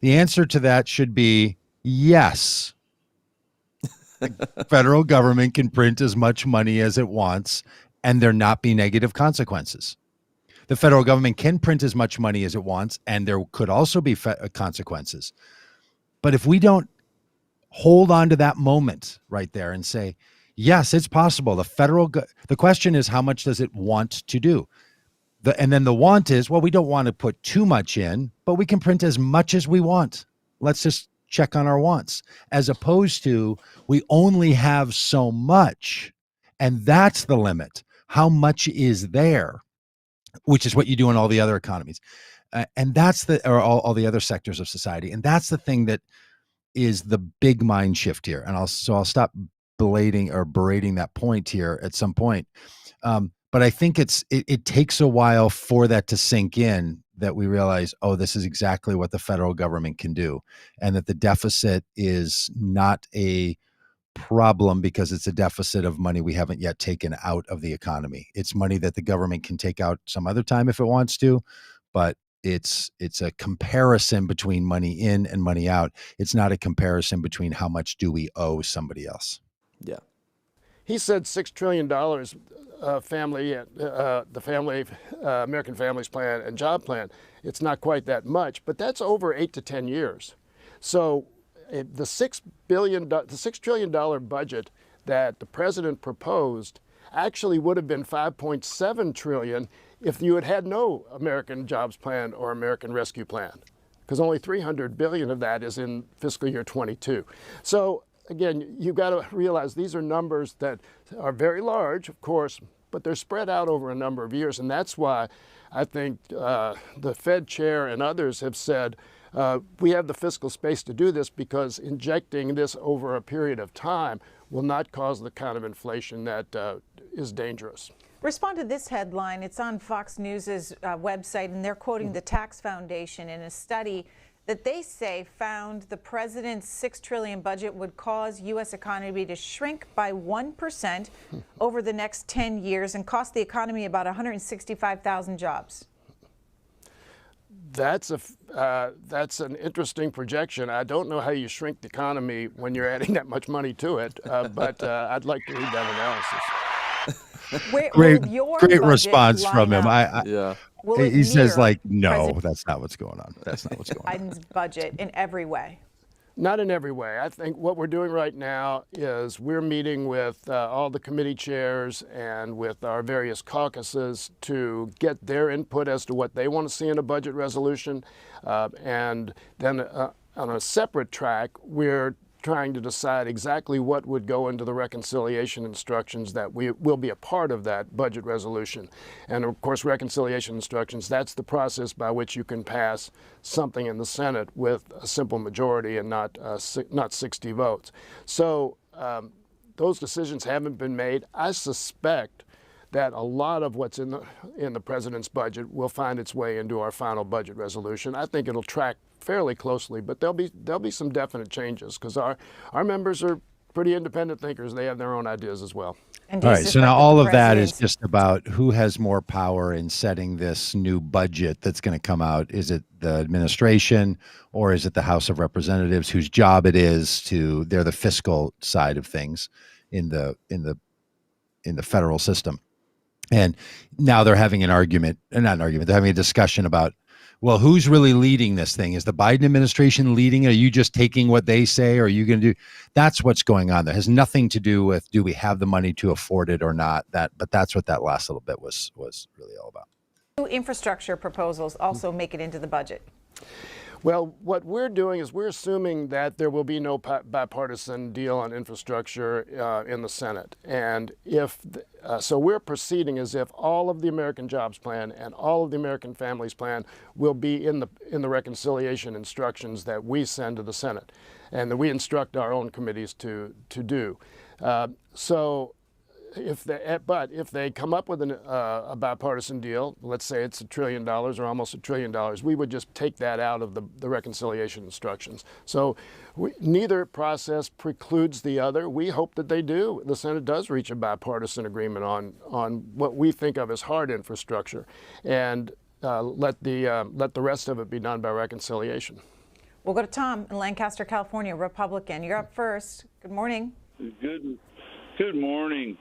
The answer to that should be yes. The federal government can print as much money as it wants and there not be negative consequences. The federal government can print as much money as it wants, and there could also be consequences. But if we don't hold on to that moment right there and say, yes, it's possible. The question is, how much does it want to do? And then the want is, well, we don't want to put too much in, but we can print as much as we want. Let's just check on our wants, as opposed to we only have so much, and that's the limit. How much is there? Which is what you do in all the other economies. And that's or all the other sectors of society. And that's the thing that is the big mind shift here. And I'll stop berating that point here at some point. But I think it takes a while for that to sink in, that we realize, oh, this is exactly what the federal government can do. And that the deficit is not a problem because it's a deficit of money we haven't yet taken out of the economy. It's money that the government can take out some other time if it wants to, but it's a comparison between money in and money out. It's not a comparison between how much do we owe somebody else. Yeah. He said $6 trillion American Families Plan and Job Plan. It's not quite that much, but that's over 8 to 10 years. So the $6 trillion budget that the president proposed actually would have been 5.7 trillion if you had had no American Jobs Plan or American Rescue Plan, because only 300 billion of that is in fiscal year 22. So again, you've got to realize these are numbers that are very large, of course, but they're spread out over a number of years, and that's why I think the Fed chair and others have said we have the fiscal space to do this, because injecting this over a period of time will not cause the kind of inflation that is dangerous. Respond to this headline. It's on Fox News's website, and they're quoting the Tax Foundation in a study that they say found the president's $6 trillion budget would cause U.S. economy to shrink by 1% over the next 10 years and cost the economy about 165,000 jobs. That's an interesting projection. I don't know how you shrink the economy when you're adding that much money to it, but I'd like to read that analysis. Great response from him. Yeah. He says, like, no, that's not what's going on. That's not what's going on. Biden's budget in every way. Not in every way. I think what we're doing right now is we're meeting with all the committee chairs and with our various caucuses to get their input as to what they want to see in a budget resolution. And then on a separate track, we're trying to decide exactly what would go into the reconciliation instructions that will be a part of that budget resolution. And of course, reconciliation instructions, that's the process by which you can pass something in the Senate with a simple majority and not 60 votes. So those decisions haven't been made. I suspect that a lot of what's in the president's budget will find its way into our final budget resolution. I think it'll track fairly closely, but there'll be some definite changes, because our members are pretty independent thinkers. They have their own ideas as well. All right, so now all of that is just about who has more power in setting this new budget that's going to come out. Is it the administration, or is it the House of Representatives, whose job it is they're the fiscal side of things in the federal system? And now they're having they're having a discussion about, well, who's really leading this thing? Is the Biden administration leading it? Are you just taking what they say? Or are you going to do? That's what's going on. That has nothing to do with, do we have the money to afford it or not? But that's what that last little bit was really all about. New infrastructure proposals also make it into the budget. Well, what we're doing is we're assuming that there will be no bipartisan deal on infrastructure in the Senate. And so we're proceeding as if all of the American Jobs Plan and all of the American Families Plan will be in the reconciliation instructions that we send to the Senate and that we instruct our own committees to do. If they come up with a bipartisan deal, let's say it's $1 trillion or almost $1 trillion, we would just take that out of the reconciliation instructions. So neither process precludes the other. We hope that they do. The Senate does reach a bipartisan agreement on what we think of as hard infrastructure, and let the rest of it be done by reconciliation. We'll go to Tom in Lancaster, California, Republican. You're up first. Good morning. Good morning.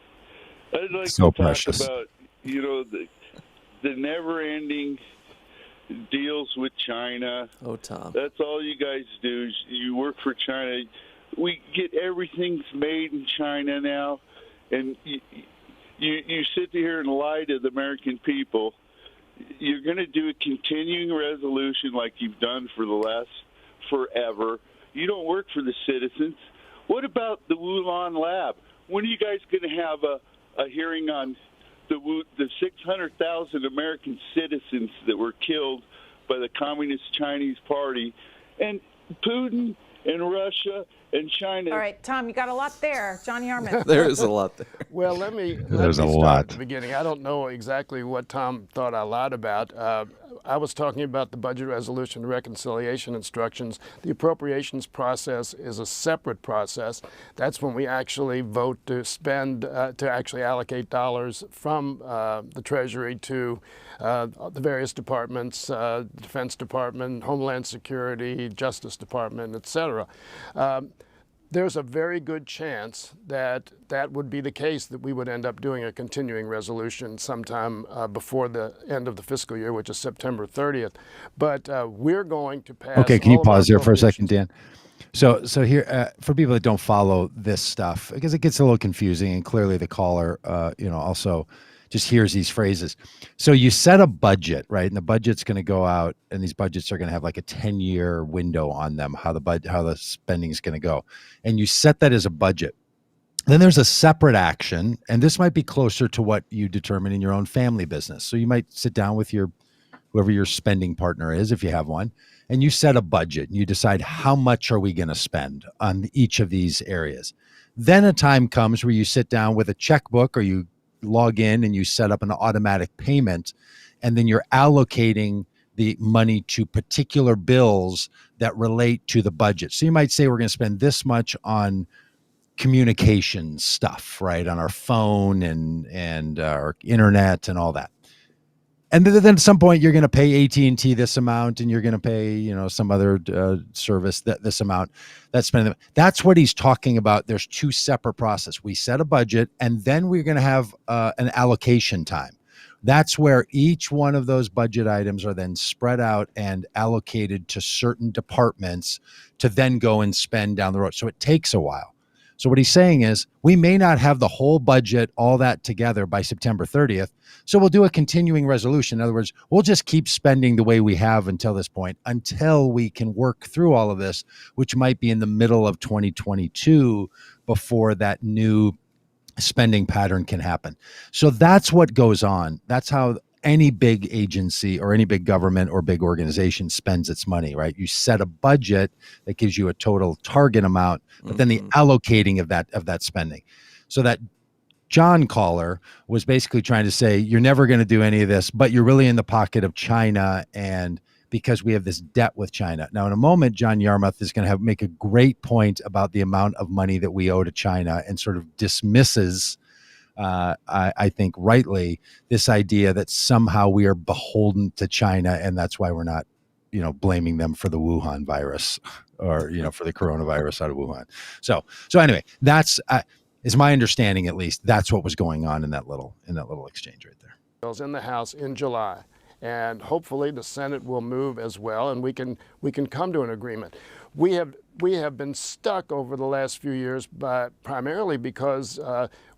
I'd like So to precious. talk about, the never-ending deals with China. Oh, Tom. That's all you guys do. Is you work for China. We get everything's made in China now, and you sit here and lie to the American people. You're going to do a continuing resolution like you've done for the last forever. You don't work for the citizens. What about the Wuhan lab? When are you guys going to have a hearing on the 600,000 American citizens that were killed by the Communist Chinese Party, and Putin and Russia and China? All right, Tom, you got a lot there. John Yarmouth. There is a lot there. Well, let me There's a start lot. at the beginning. I don't know exactly what Tom thought I lied about. I was talking about the budget resolution reconciliation instructions. The appropriations process is a separate process. That's when we actually vote to spend, to actually allocate dollars from the Treasury to the various departments, Defense Department, Homeland Security, Justice Department, et cetera. There's a very good chance that that would be the case, that we would end up doing a continuing resolution sometime before the end of the fiscal year, which is September 30th. But we're going to pass. Okay, can you all of our pause there for a second, appropriations. Dan? So here, for people that don't follow this stuff, because it gets a little confusing, and clearly the caller, also just hears these phrases. So you set a budget, right? And the budget's going to go out, and these budgets are going to have like a 10-year window on them, how the spending is going to go, and you set that as a budget. Then there's a separate action, and this might be closer to what you determine in your own family business. So you might sit down with whoever your spending partner is, if you have one, and you set a budget and you decide how much are we going to spend on each of these areas. Then a time comes where you sit down with a checkbook, or you log in and you set up an automatic payment, and then you're allocating the money to particular bills that relate to the budget. So you might say we're going to spend this much on communication stuff, right, on our phone and our internet and all that. And then at some point, you're going to pay AT&T this amount, and you're going to pay, some other service this amount. That's what he's talking about. There's two separate processes. We set a budget, and then we're going to have an allocation time. That's where each one of those budget items are then spread out and allocated to certain departments to then go and spend down the road. So it takes a while. So what he's saying is we may not have the whole budget, all that together by September 30th. So we'll do a continuing resolution. In other words, we'll just keep spending the way we have until this point, until we can work through all of this, which might be in the middle of 2022 before that new spending pattern can happen. So that's what goes on. That's how any big agency or any big government or big organization spends its money, right? You set a budget that gives you a total target amount, but then the allocating of that spending. So that John caller was basically trying to say, you're never going to do any of this, but you're really in the pocket of China, and because we have this debt with China. Now, in a moment, John Yarmouth is going to make a great point about the amount of money that we owe to China, and sort of dismisses, I think rightly, this idea that somehow we are beholden to China, and that's why we're not, blaming them for the Wuhan virus, or for the coronavirus out of Wuhan. So anyway, that's is my understanding, at least. That's what was going on in that little exchange right there. Bills in the House in July, and hopefully the Senate will move as well, and we can come to an agreement. We have been stuck over the last few years, but primarily because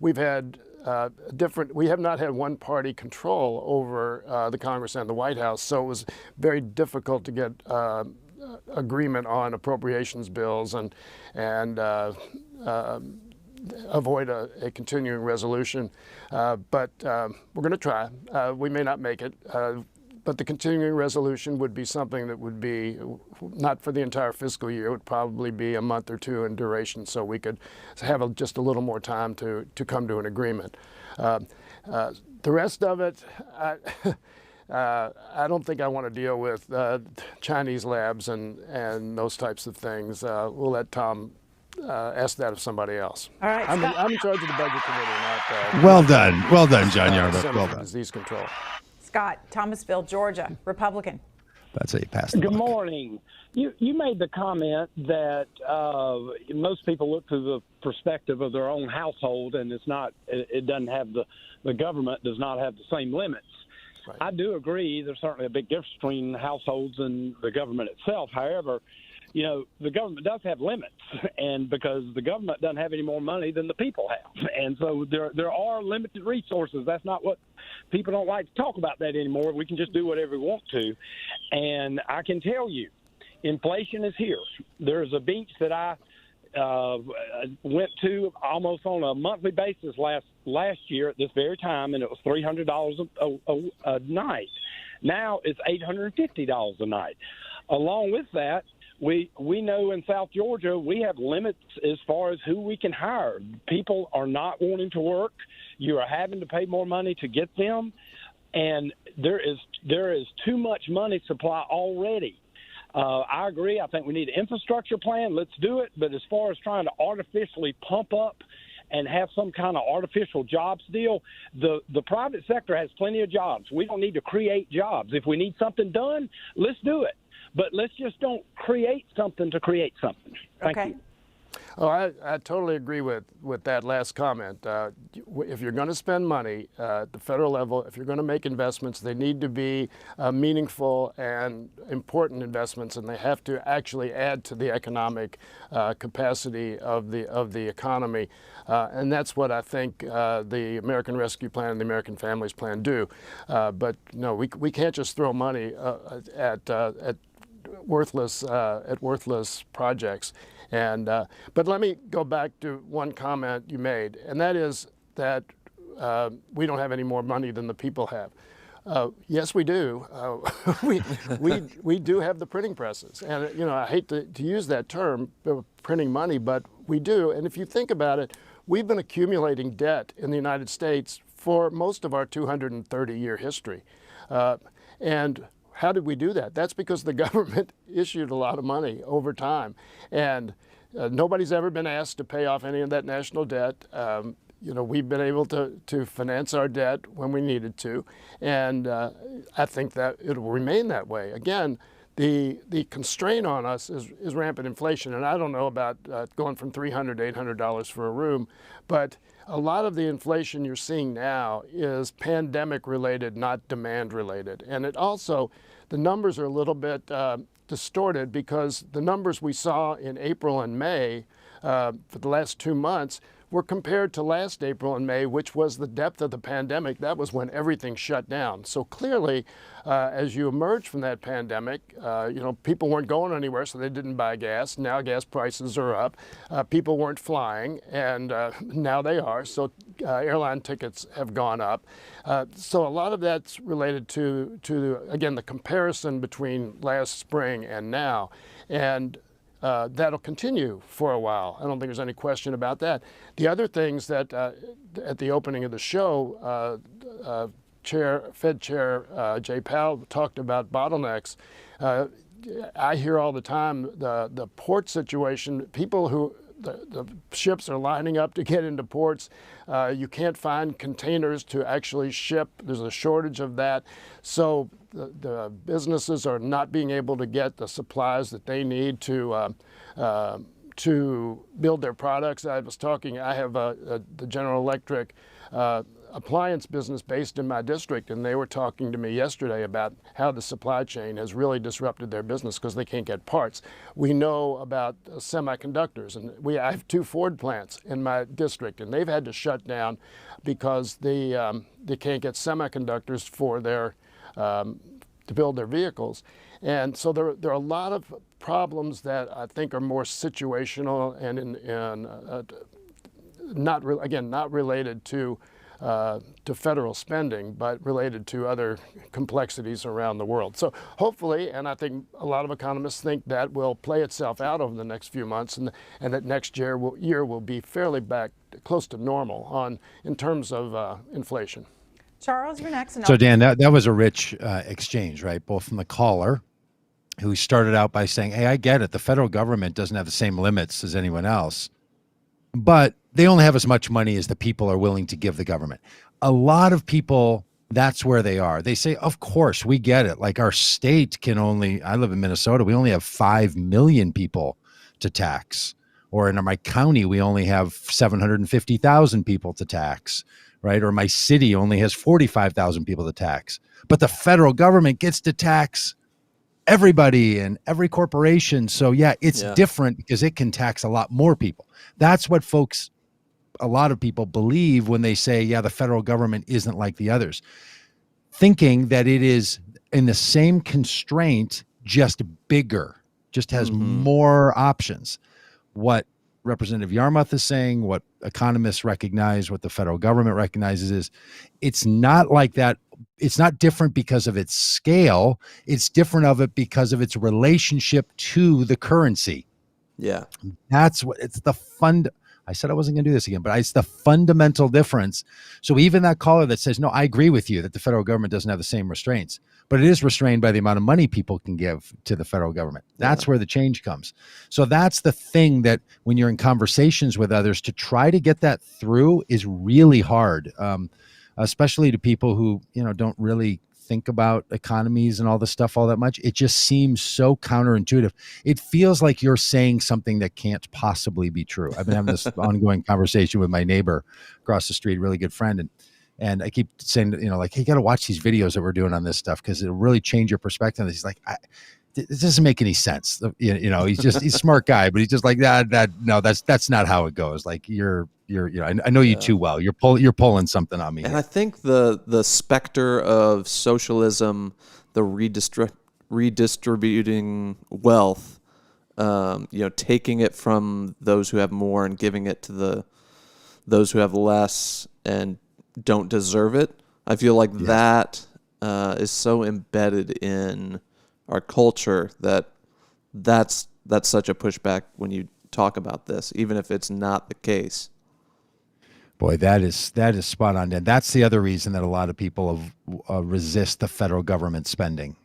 we've had we have not had one party control over the Congress and the White House, so it was very difficult to get agreement on appropriations bills and avoid a continuing resolution. But we're going to try. We may not make it. But the continuing resolution would be something that would be not for the entire fiscal year. It would probably be a month or two in duration, so we could have just a little more time to come to an agreement. The rest of it, I don't think I want to deal with Chinese labs and those types of things. We'll let Tom ask that of somebody else. All right, I'm in charge of the budget committee, not Well done, John Yarmouth. Well done. Disease control. Scott, Thomasville, Georgia, Republican. That's how you pass the Good buck. morning. You made the comment that most people look through the perspective of their own household, and it doesn't have the government does not have the same limits. Right. I do agree. There's certainly a big difference between households and the government itself. However, the government does have limits, and because the government doesn't have any more money than the people have. And so there are limited resources. That's not what people don't like to talk about that anymore. We can just do whatever we want to. And I can tell you, inflation is here. There's a beach that I went to almost on a monthly basis last year at this very time, and it was $300 a night. Now it's $850 a night. Along with that, we know in South Georgia we have limits as far as who we can hire. People are not wanting to work. You are having to pay more money to get them, and there is too much money supply already. I agree. I think we need an infrastructure plan. Let's do it. But as far as trying to artificially pump up and have some kind of artificial jobs deal, the private sector has plenty of jobs. We don't need to create jobs. If we need something done, let's do it. But let's just don't create something to create something. Thank you. Oh, I totally agree with that last comment. If you're going to spend money at the federal level, if you're going to make investments, they need to be meaningful and important investments, and they have to actually add to the economic capacity of the economy. And that's what I think the American Rescue Plan and the American Families Plan do. But no, we can't just throw money at worthless projects. And but let me go back to one comment you made, and that is that we don't have any more money than the people have. Yes, we do. We do have the printing presses, and I hate to use that term, printing money, but we do. And if you think about it, we've been accumulating debt in the United States for most of our 230-year history, and how did we do that? That's because the government issued a lot of money over time, and nobody's ever been asked to pay off any of that national debt. We've been able to finance our debt when we needed to, and I think that it will remain that way. Again, the constraint on us is rampant inflation, and I don't know about going from $300 to $800 for a room, but a lot of the inflation you're seeing now is pandemic related, not demand related. And it also, the numbers are a little bit distorted because the numbers we saw in April and May for the last 2 months were compared to last April and May, which was the depth of the pandemic. That was when everything shut down. So clearly, as you emerge from that pandemic, people weren't going anywhere, so they didn't buy gas. Now gas prices are up. People weren't flying, and now they are. So airline tickets have gone up. So a lot of that's related to again, the comparison between last spring and now. And that'll continue for a while. I don't think there's any question about that. The other things that at the opening of the show, Fed Chair Jay Powell talked about bottlenecks. I hear all the time the port situation, people who the ships are lining up to get into ports. You can't find containers to actually ship. There's a shortage of that. So the businesses are not being able to get the supplies that they need to build their products. I have the General Electric appliance business based in my district, and they were talking to me yesterday about how the supply chain has really disrupted their business because they can't get parts. We know about semiconductors, and I have 2 Ford plants in my district, and they've had to shut down because they can't get semiconductors for their to build their vehicles. And so there are a lot of problems that I think are more situational and not related to federal spending, but related to other complexities around the world. So hopefully, and I think a lot of economists think that will play itself out over the next few months, and that next year will be fairly back close to normal in terms of inflation. Charles, you're next. So Dan, that was a rich exchange, right? Both from the caller, who started out by saying, hey, I get it. The federal government doesn't have the same limits as anyone else, but they only have as much money as the people are willing to give the government. A lot of people, that's where they are. They say, of course, we get it. Like our state I live in Minnesota, we only have 5 million people to tax. Or in my county, we only have 750,000 people to tax, right? Or my city only has 45,000 people to tax. But the federal government gets to tax everybody and every corporation. So yeah, it's different because it can tax a lot more people. That's what a lot of people believe when they say, yeah, the federal government isn't like the others, thinking that it is in the same constraint, just bigger, just has more options. What Representative Yarmouth is saying, what economists recognize, what the federal government recognizes is it's not like that. It's not different because of its scale. It's different of it because of its relationship to the currency. Yeah. That's what it's the fund. I said I wasn't going to do this again, but it's the fundamental difference. So even that caller that says, no, I agree with you that the federal government doesn't have the same restraints, but it is restrained by the amount of money people can give to the federal government. That's where the change comes. So that's the thing that when you're in conversations with others, to try to get that through is really hard, especially to people who, don't really think about economies and all this stuff all that much. It just seems so counterintuitive. It feels like you're saying something that can't possibly be true. I've been having this ongoing conversation with my neighbor across the street, really good friend, and I keep saying, like, hey, you got to watch these videos that we're doing on this stuff because it'll really change your perspective. He's like, it doesn't make any sense. He's a smart guy, but he's just like no, that's not how it goes. Like I know you too well. You're pulling something on me. And I think the specter of socialism, the redistributing wealth, taking it from those who have more and giving it to those who have less and don't deserve it. I feel like that is so embedded in our culture that's such a pushback when you talk about this, even if it's not the case. Boy, that is spot on. And that's the other reason that a lot of people resist the federal government spending,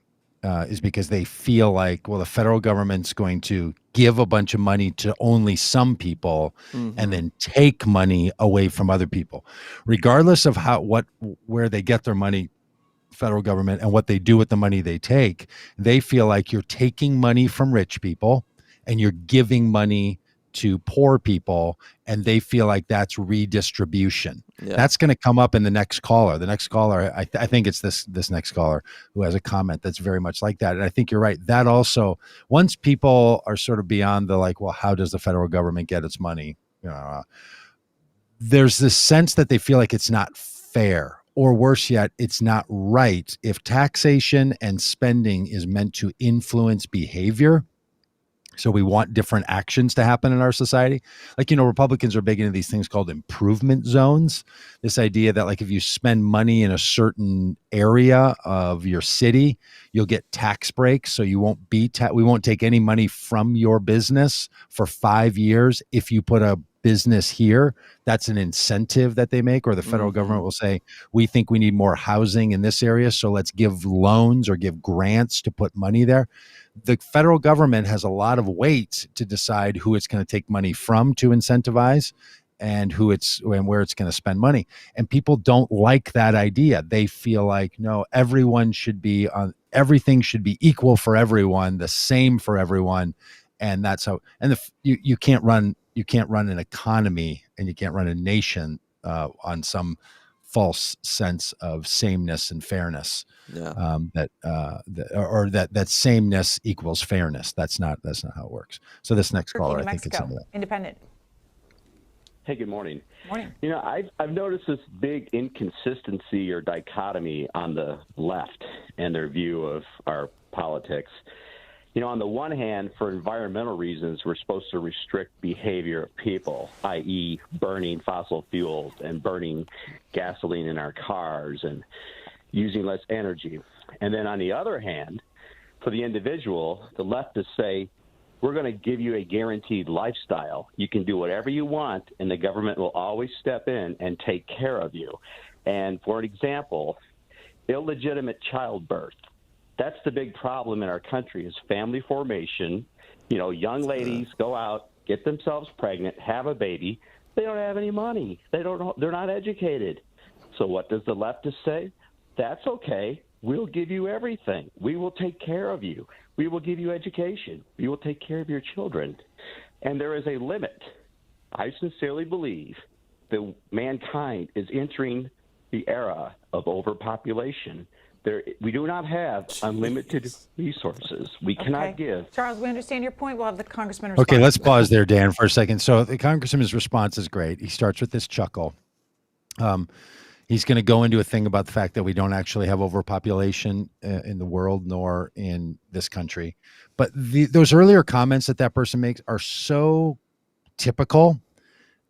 is because they feel like, well, the federal government's going to give a bunch of money to only some people and then take money away from other people, regardless of where they get their money. Federal government and what they do with the money they take, they feel like you're taking money from rich people and you're giving money to poor people, and they feel like that's redistribution. That's going to come up in the next caller. The next caller, I think it's this next caller who has a comment that's very much like that. And I think you're right. That also, once people are sort of beyond the like, well, how does the federal government get its money? There's this sense that they feel like it's not fair. Or worse yet, it's not right. If taxation and spending is meant to influence behavior, so we want different actions to happen in our society. Like, Republicans are big into these things called improvement zones. This idea that like if you spend money in a certain area of your city, you'll get tax breaks. So you won't we won't take any money from your business for 5 years if you put a business here. That's an incentive that they make, or the federal government will say, we think we need more housing in this area, so let's give loans or give grants to put money there. The federal government has a lot of weight to decide who it's going to take money from to incentivize and where it's going to spend money. And people don't like that idea. They feel like, no, everything should be equal for everyone, the same for everyone. And that's how, and you can't run an economy and you can't run a nation on some false sense of sameness and fairness. That sameness equals fairness. That's not how it works. So this next caller, I think it's some of that. Independent. Hey, good morning. Morning. I've noticed this big inconsistency or dichotomy on the left and their view of our politics. On the one hand, for environmental reasons, we're supposed to restrict behavior of people, i.e. burning fossil fuels and burning gasoline in our cars and using less energy. And then on the other hand, for the individual, the leftists say, we're going to give you a guaranteed lifestyle. You can do whatever you want, and the government will always step in and take care of you. And for an example, illegitimate childbirth. That's the big problem in our country is family formation. Young ladies go out, get themselves pregnant, have a baby. They don't have any money. They're not educated. So what does the leftist say? That's okay. We'll give you everything. We will take care of you. We will give you education. We will take care of your children. And there is a limit. I sincerely believe that mankind is entering the era of overpopulation. We do not have unlimited resources. We cannot give. Charles, we understand your point. We'll have the congressman respond. Okay, let's pause there, Dan, for a second. So the congressman's response is great. He starts with this chuckle. He's going to go into a thing about the fact that we don't actually have overpopulation in the world nor in this country. But those earlier comments that person makes are so typical.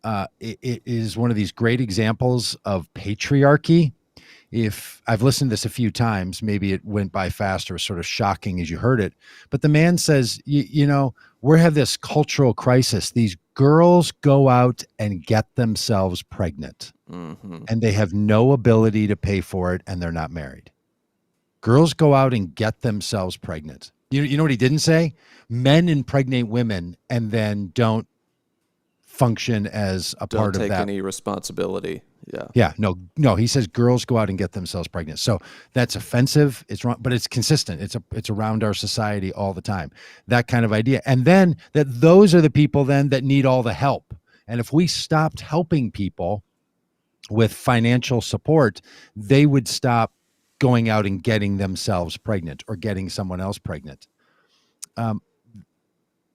It is one of these great examples of patriarchy. If I've listened to this a few times, maybe it went by fast or was sort of shocking as you heard it. But the man says, we have this cultural crisis. These girls go out and get themselves pregnant and they have no ability to pay for it and they're not married. Girls go out and get themselves pregnant. You know what he didn't say? Men impregnate women and then don't function as a part of that. Don't take any responsibility. Yeah. Yeah, no. He says girls go out and get themselves pregnant. So that's offensive. It's wrong, but it's consistent. It's around our society all the time. That kind of idea, and then that those are the people then that need all the help. And if we stopped helping people with financial support, they would stop going out and getting themselves pregnant or getting someone else pregnant.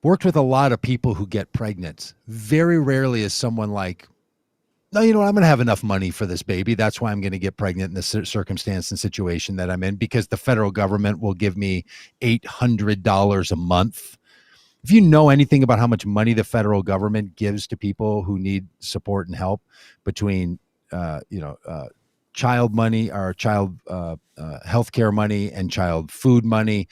Worked with a lot of people who get pregnant. Very rarely is someone like, no, you know what? I'm going to have enough money for this baby. That's why I'm going to get pregnant in the circumstance and situation that I'm in, because the federal government will give me $800 a month. If you know anything about how much money the federal government gives to people who need support and help, between child money or child healthcare money and child food money,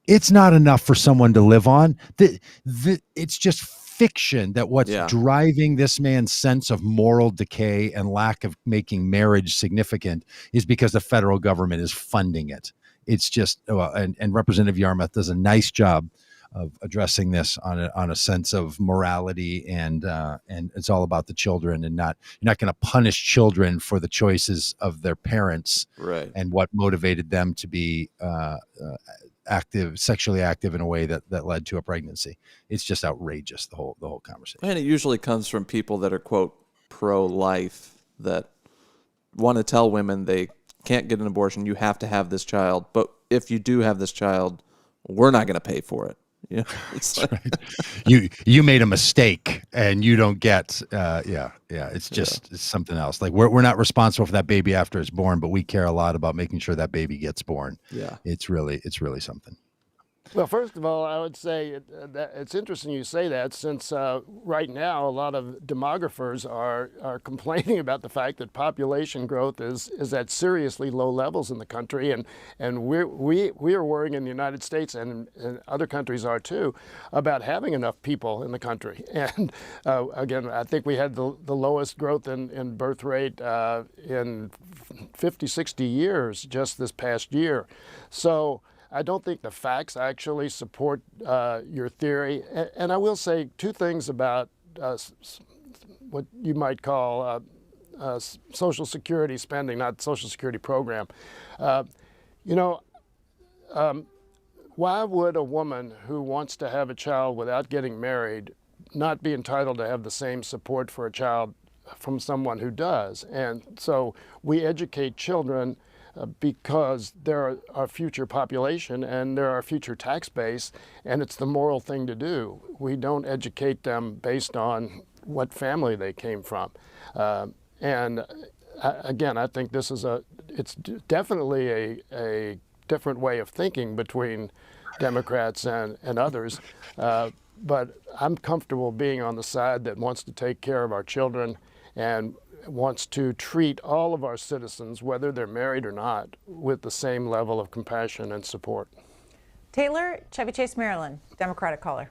it's not enough for someone to live on. It's just fiction that what's driving this man's sense of moral decay and lack of making marriage significant is because the federal government is funding it. It's just, and Representative Yarmouth does a nice job of addressing this on a sense of morality, and it's all about the children, and you're not going to punish children for the choices of their parents, right, and what motivated them to be sexually active in a way that led to a pregnancy. It's just outrageous, the whole conversation. And it usually comes from people that are, quote, pro-life, that want to tell women they can't get an abortion, you have to have this child, but if you do have this child, we're not going to pay for it. You know, it's like, right. you made a mistake and you don't get it's just it's something else. Like we're not responsible for that baby after it's born, but we care a lot about making sure that baby gets born. Yeah, it's really something. Well, first of all, I would say that it's interesting you say that, since right now a lot of demographers are complaining about the fact that population growth is at seriously low levels in the country, and we are worrying in the United States, and other countries are too, about having enough people in the country. And again, I think we had the lowest growth in birth rate in 50, 60 years just this past year. So I don't think the facts actually support your theory. And I will say two things about what you might call Social Security spending, not Social Security program. Why would a woman who wants to have a child without getting married not be entitled to have the same support for a child from someone who does? And so we educate children because they're our future population and they're our future tax base, and it's the moral thing to do. We don't educate them based on what family they came from. Again, I think this is it's definitely a different way of thinking between Democrats and others. But I'm comfortable being on the side that wants to take care of our children and wants to treat all of our citizens, whether they're married or not, with the same level of compassion and support. Taylor, Chevy Chase, Maryland, Democratic caller.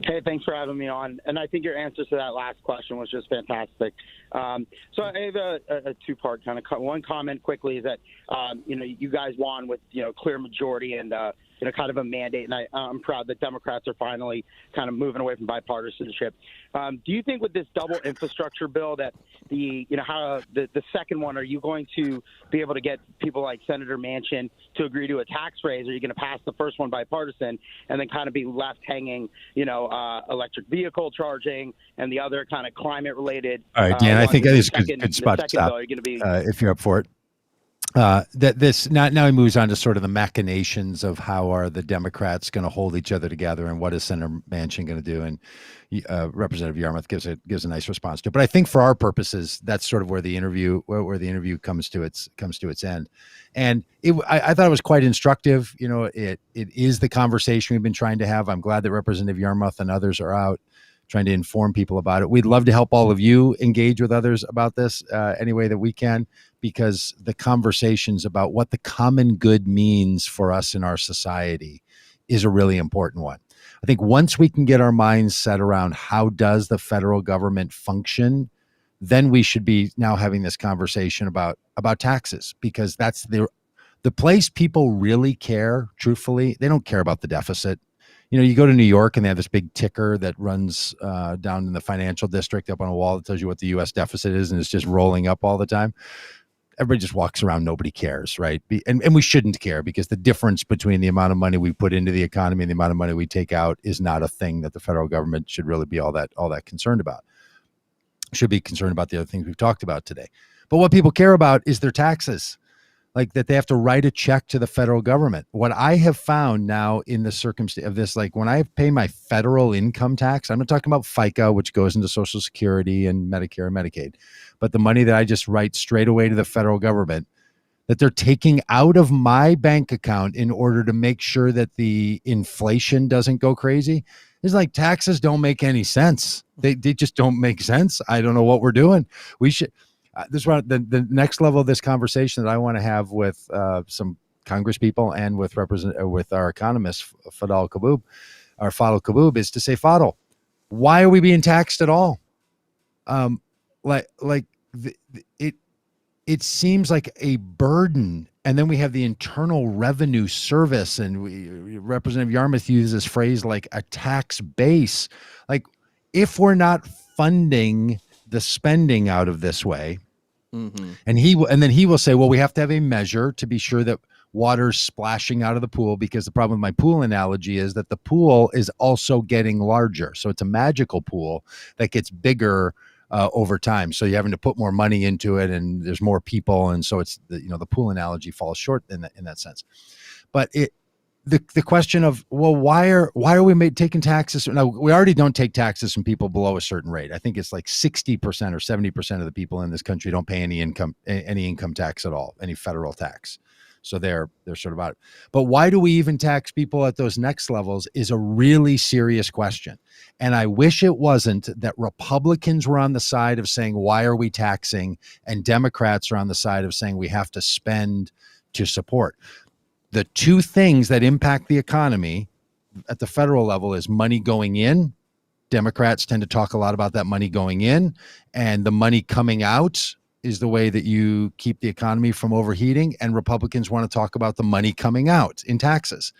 Hey, thanks for having me on. And I think your answer to that last question was just fantastic. So I have a two-part kind of one comment quickly is that, you guys won with, clear majority and, kind of a mandate. And I'm proud that Democrats are finally kind of moving away from bipartisanship. Do you think with this double infrastructure bill that the second one, are you going to be able to get people like Senator Manchin to agree to a tax raise? Or are you going to pass the first one bipartisan and then kind of be left hanging, electric vehicle charging and the other kind of climate related? All right, Dan, I think that is a good spot to stop if you're up for it. That this now he moves on to sort of the machinations of how are the Democrats going to hold each other together and what is Senator Manchin going to do, and Representative Yarmouth gives a nice response to it. But I think for our purposes, that's sort of where the interview comes to its end. And I thought it was quite instructive. It is the conversation we've been trying to have. I'm glad that Representative Yarmouth and others are out trying to inform people about it. We'd love to help all of you engage with others about this any way that we can, because the conversations about what the common good means for us in our society is a really important one. I think once we can get our minds set around how does the federal government function, then we should be now having this conversation about taxes, because that's the place people really care, truthfully. They don't care about the deficit. You go to New York and they have this big ticker that runs down in the financial district up on a wall that tells you what the U.S. deficit is, and it's just rolling up all the time. Everybody just walks around. Nobody cares, right? And we shouldn't care, because the difference between the amount of money we put into the economy and the amount of money we take out is not a thing that the federal government should really be all that concerned about. Should be concerned about the other things we've talked about today. But what people care about is their taxes, like that they have to write a check to the federal government. What I have found now in the circumstance of this, like when I pay my federal income tax, I'm not talking about FICA, which goes into Social Security and Medicare and Medicaid, but the money that I just write straight away to the federal government, that they're taking out of my bank account in order to make sure that the inflation doesn't go crazy. It's like taxes don't make any sense. They just don't make sense. I don't know what we're doing. We should. This is what the next level of this conversation that I want to have with some Congress people and with our economist Fadl Kaboub is to say, Fadl, why are we being taxed at all? It seems like a burden. And then we have the Internal Revenue Service, and Representative Yarmouth uses this phrase like a tax base. Like, if we're not funding the spending out of this way, and then he will say, well, we have to have a measure to be sure that water's splashing out of the pool, because the problem with my pool analogy is that the pool is also getting larger. So it's a magical pool that gets bigger over time. So you're having to put more money into it, and there's more people. And so it's the pool analogy falls short in that sense. But the question of, well, why are we taking taxes? Now, we already don't take taxes from people below a certain rate. I think it's like 60% or 70% of the people in this country don't pay any income tax at all, any federal tax. So they're sort of out. But why do we even tax people at those next levels is a really serious question. And I wish it wasn't that Republicans were on the side of saying, why are we taxing? And Democrats are on the side of saying we have to spend to support. The two things that impact the economy at the federal level is money going in. Democrats tend to talk a lot about that money going in, and the money coming out is the way that you keep the economy from overheating. And Republicans want to talk about the money coming out in taxes.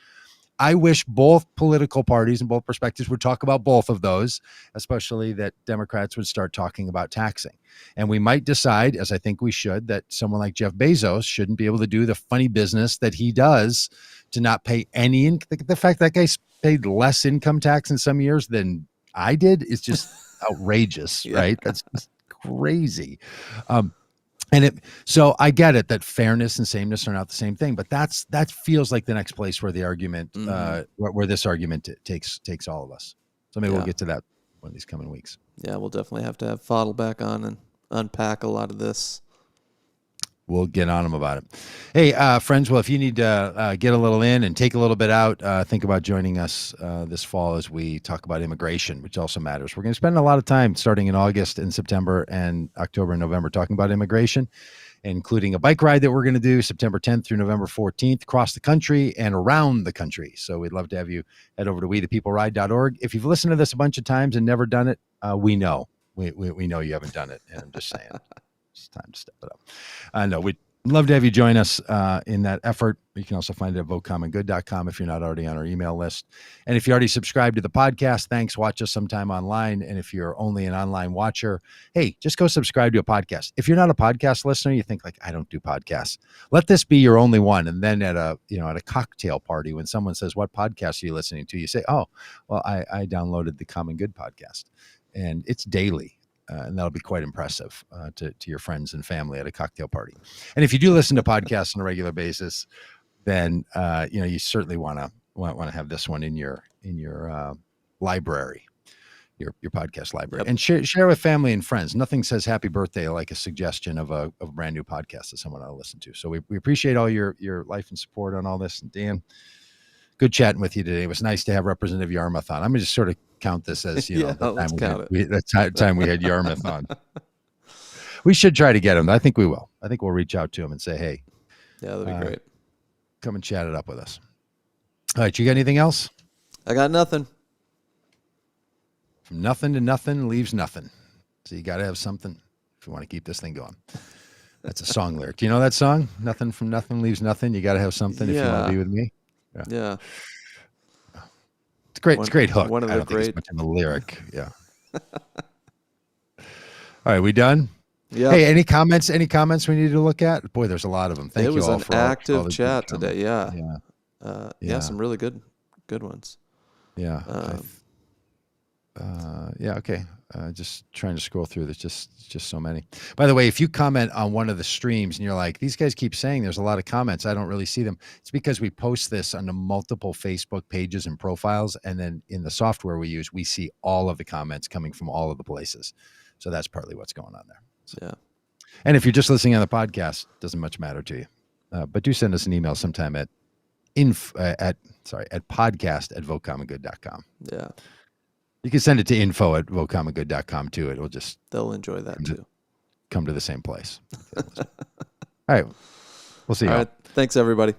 I wish both political parties and both perspectives would talk about both of those, especially that Democrats would start talking about taxing. And we might decide, as I think we should, that someone like Jeff Bezos shouldn't be able to do the funny business that he does to not pay any. The fact that guy's paid less income tax in some years than I did is just outrageous, right? That's just crazy. So I get it that fairness and sameness are not the same thing, but that feels like the next place where the argument, where this argument takes all of us. So maybe we'll get to that one of these coming weeks. Yeah, we'll definitely have to have Fadl back on and unpack a lot of this. We'll get on them about it. Hey, friends, well, if you need to get a little in and take a little bit out, think about joining us this fall as we talk about immigration, which also matters. We're going to spend a lot of time starting in August and September and October and November talking about immigration, including a bike ride that we're going to do September 10th through November 14th across the country and around the country. So we'd love to have you head over to wethepeopleride.org. If you've listened to this a bunch of times and never done it, we know. We know you haven't done it, and I'm just saying. It's time to step it up. I know we'd love to have you join us in that effort. You can also find it at votecommongood.com if you're not already on our email list. And if you already subscribed to the podcast, thanks. Watch us sometime online. And if you're only an online watcher, hey, just go subscribe to a podcast. If you're not a podcast listener, you think like, I don't do podcasts. Let this be your only one. And then at a cocktail party, when someone says, what podcast are you listening to? You say, oh, well, I downloaded the Common Good podcast, and it's daily. And that'll be quite impressive to your friends and family at a cocktail party. And if you do listen to podcasts on a regular basis, then you certainly want to have this one in your library, your podcast library, and share with family and friends. Nothing says happy birthday like a suggestion of a brand new podcast that someone ought to listen to. So we appreciate all your life and support on all this. And Dan, good chatting with you today. It was nice to have Representative Yarmouth on. I'm gonna just sort of count this as the time we had Yarmouth on. We should try to get him. I think we will. I think we'll reach out to him and say, hey, that'd be great. Come and chat it up with us. All right, you got anything else? I got nothing. From nothing to nothing leaves nothing. So you got to have something if you want to keep this thing going. That's a song lyric. Do you know that song? Nothing from nothing leaves nothing. You got to have something if you want to be with me. Yeah. great. It's a great hook. One of I the don't think great. it's much of a lyric. Yeah. All right, we done? Yeah. Hey, any comments? Any comments we need to look at? Boy, there's a lot of them. Thank It you was all an for all active the good chat comments. today. Yeah. Yeah. Yeah. Some really good ones. Yeah. Yeah. Okay. Just trying to scroll through. There's just so many. By the way, if you comment on one of the streams and you're like, these guys keep saying there's a lot of comments, I don't really see them. It's because we post this on multiple Facebook pages and profiles, and then in the software we use, we see all of the comments coming from all of the places. So that's partly what's going on there. So. Yeah. And if you're just listening on the podcast, it doesn't much matter to you. But do send us an email sometime at podcast@votecommongood.com. Yeah. You can send it to info@votecommongood.com too. It'll just They'll enjoy that too. Come to the same place. All right. We'll see you. All right. Thanks, everybody.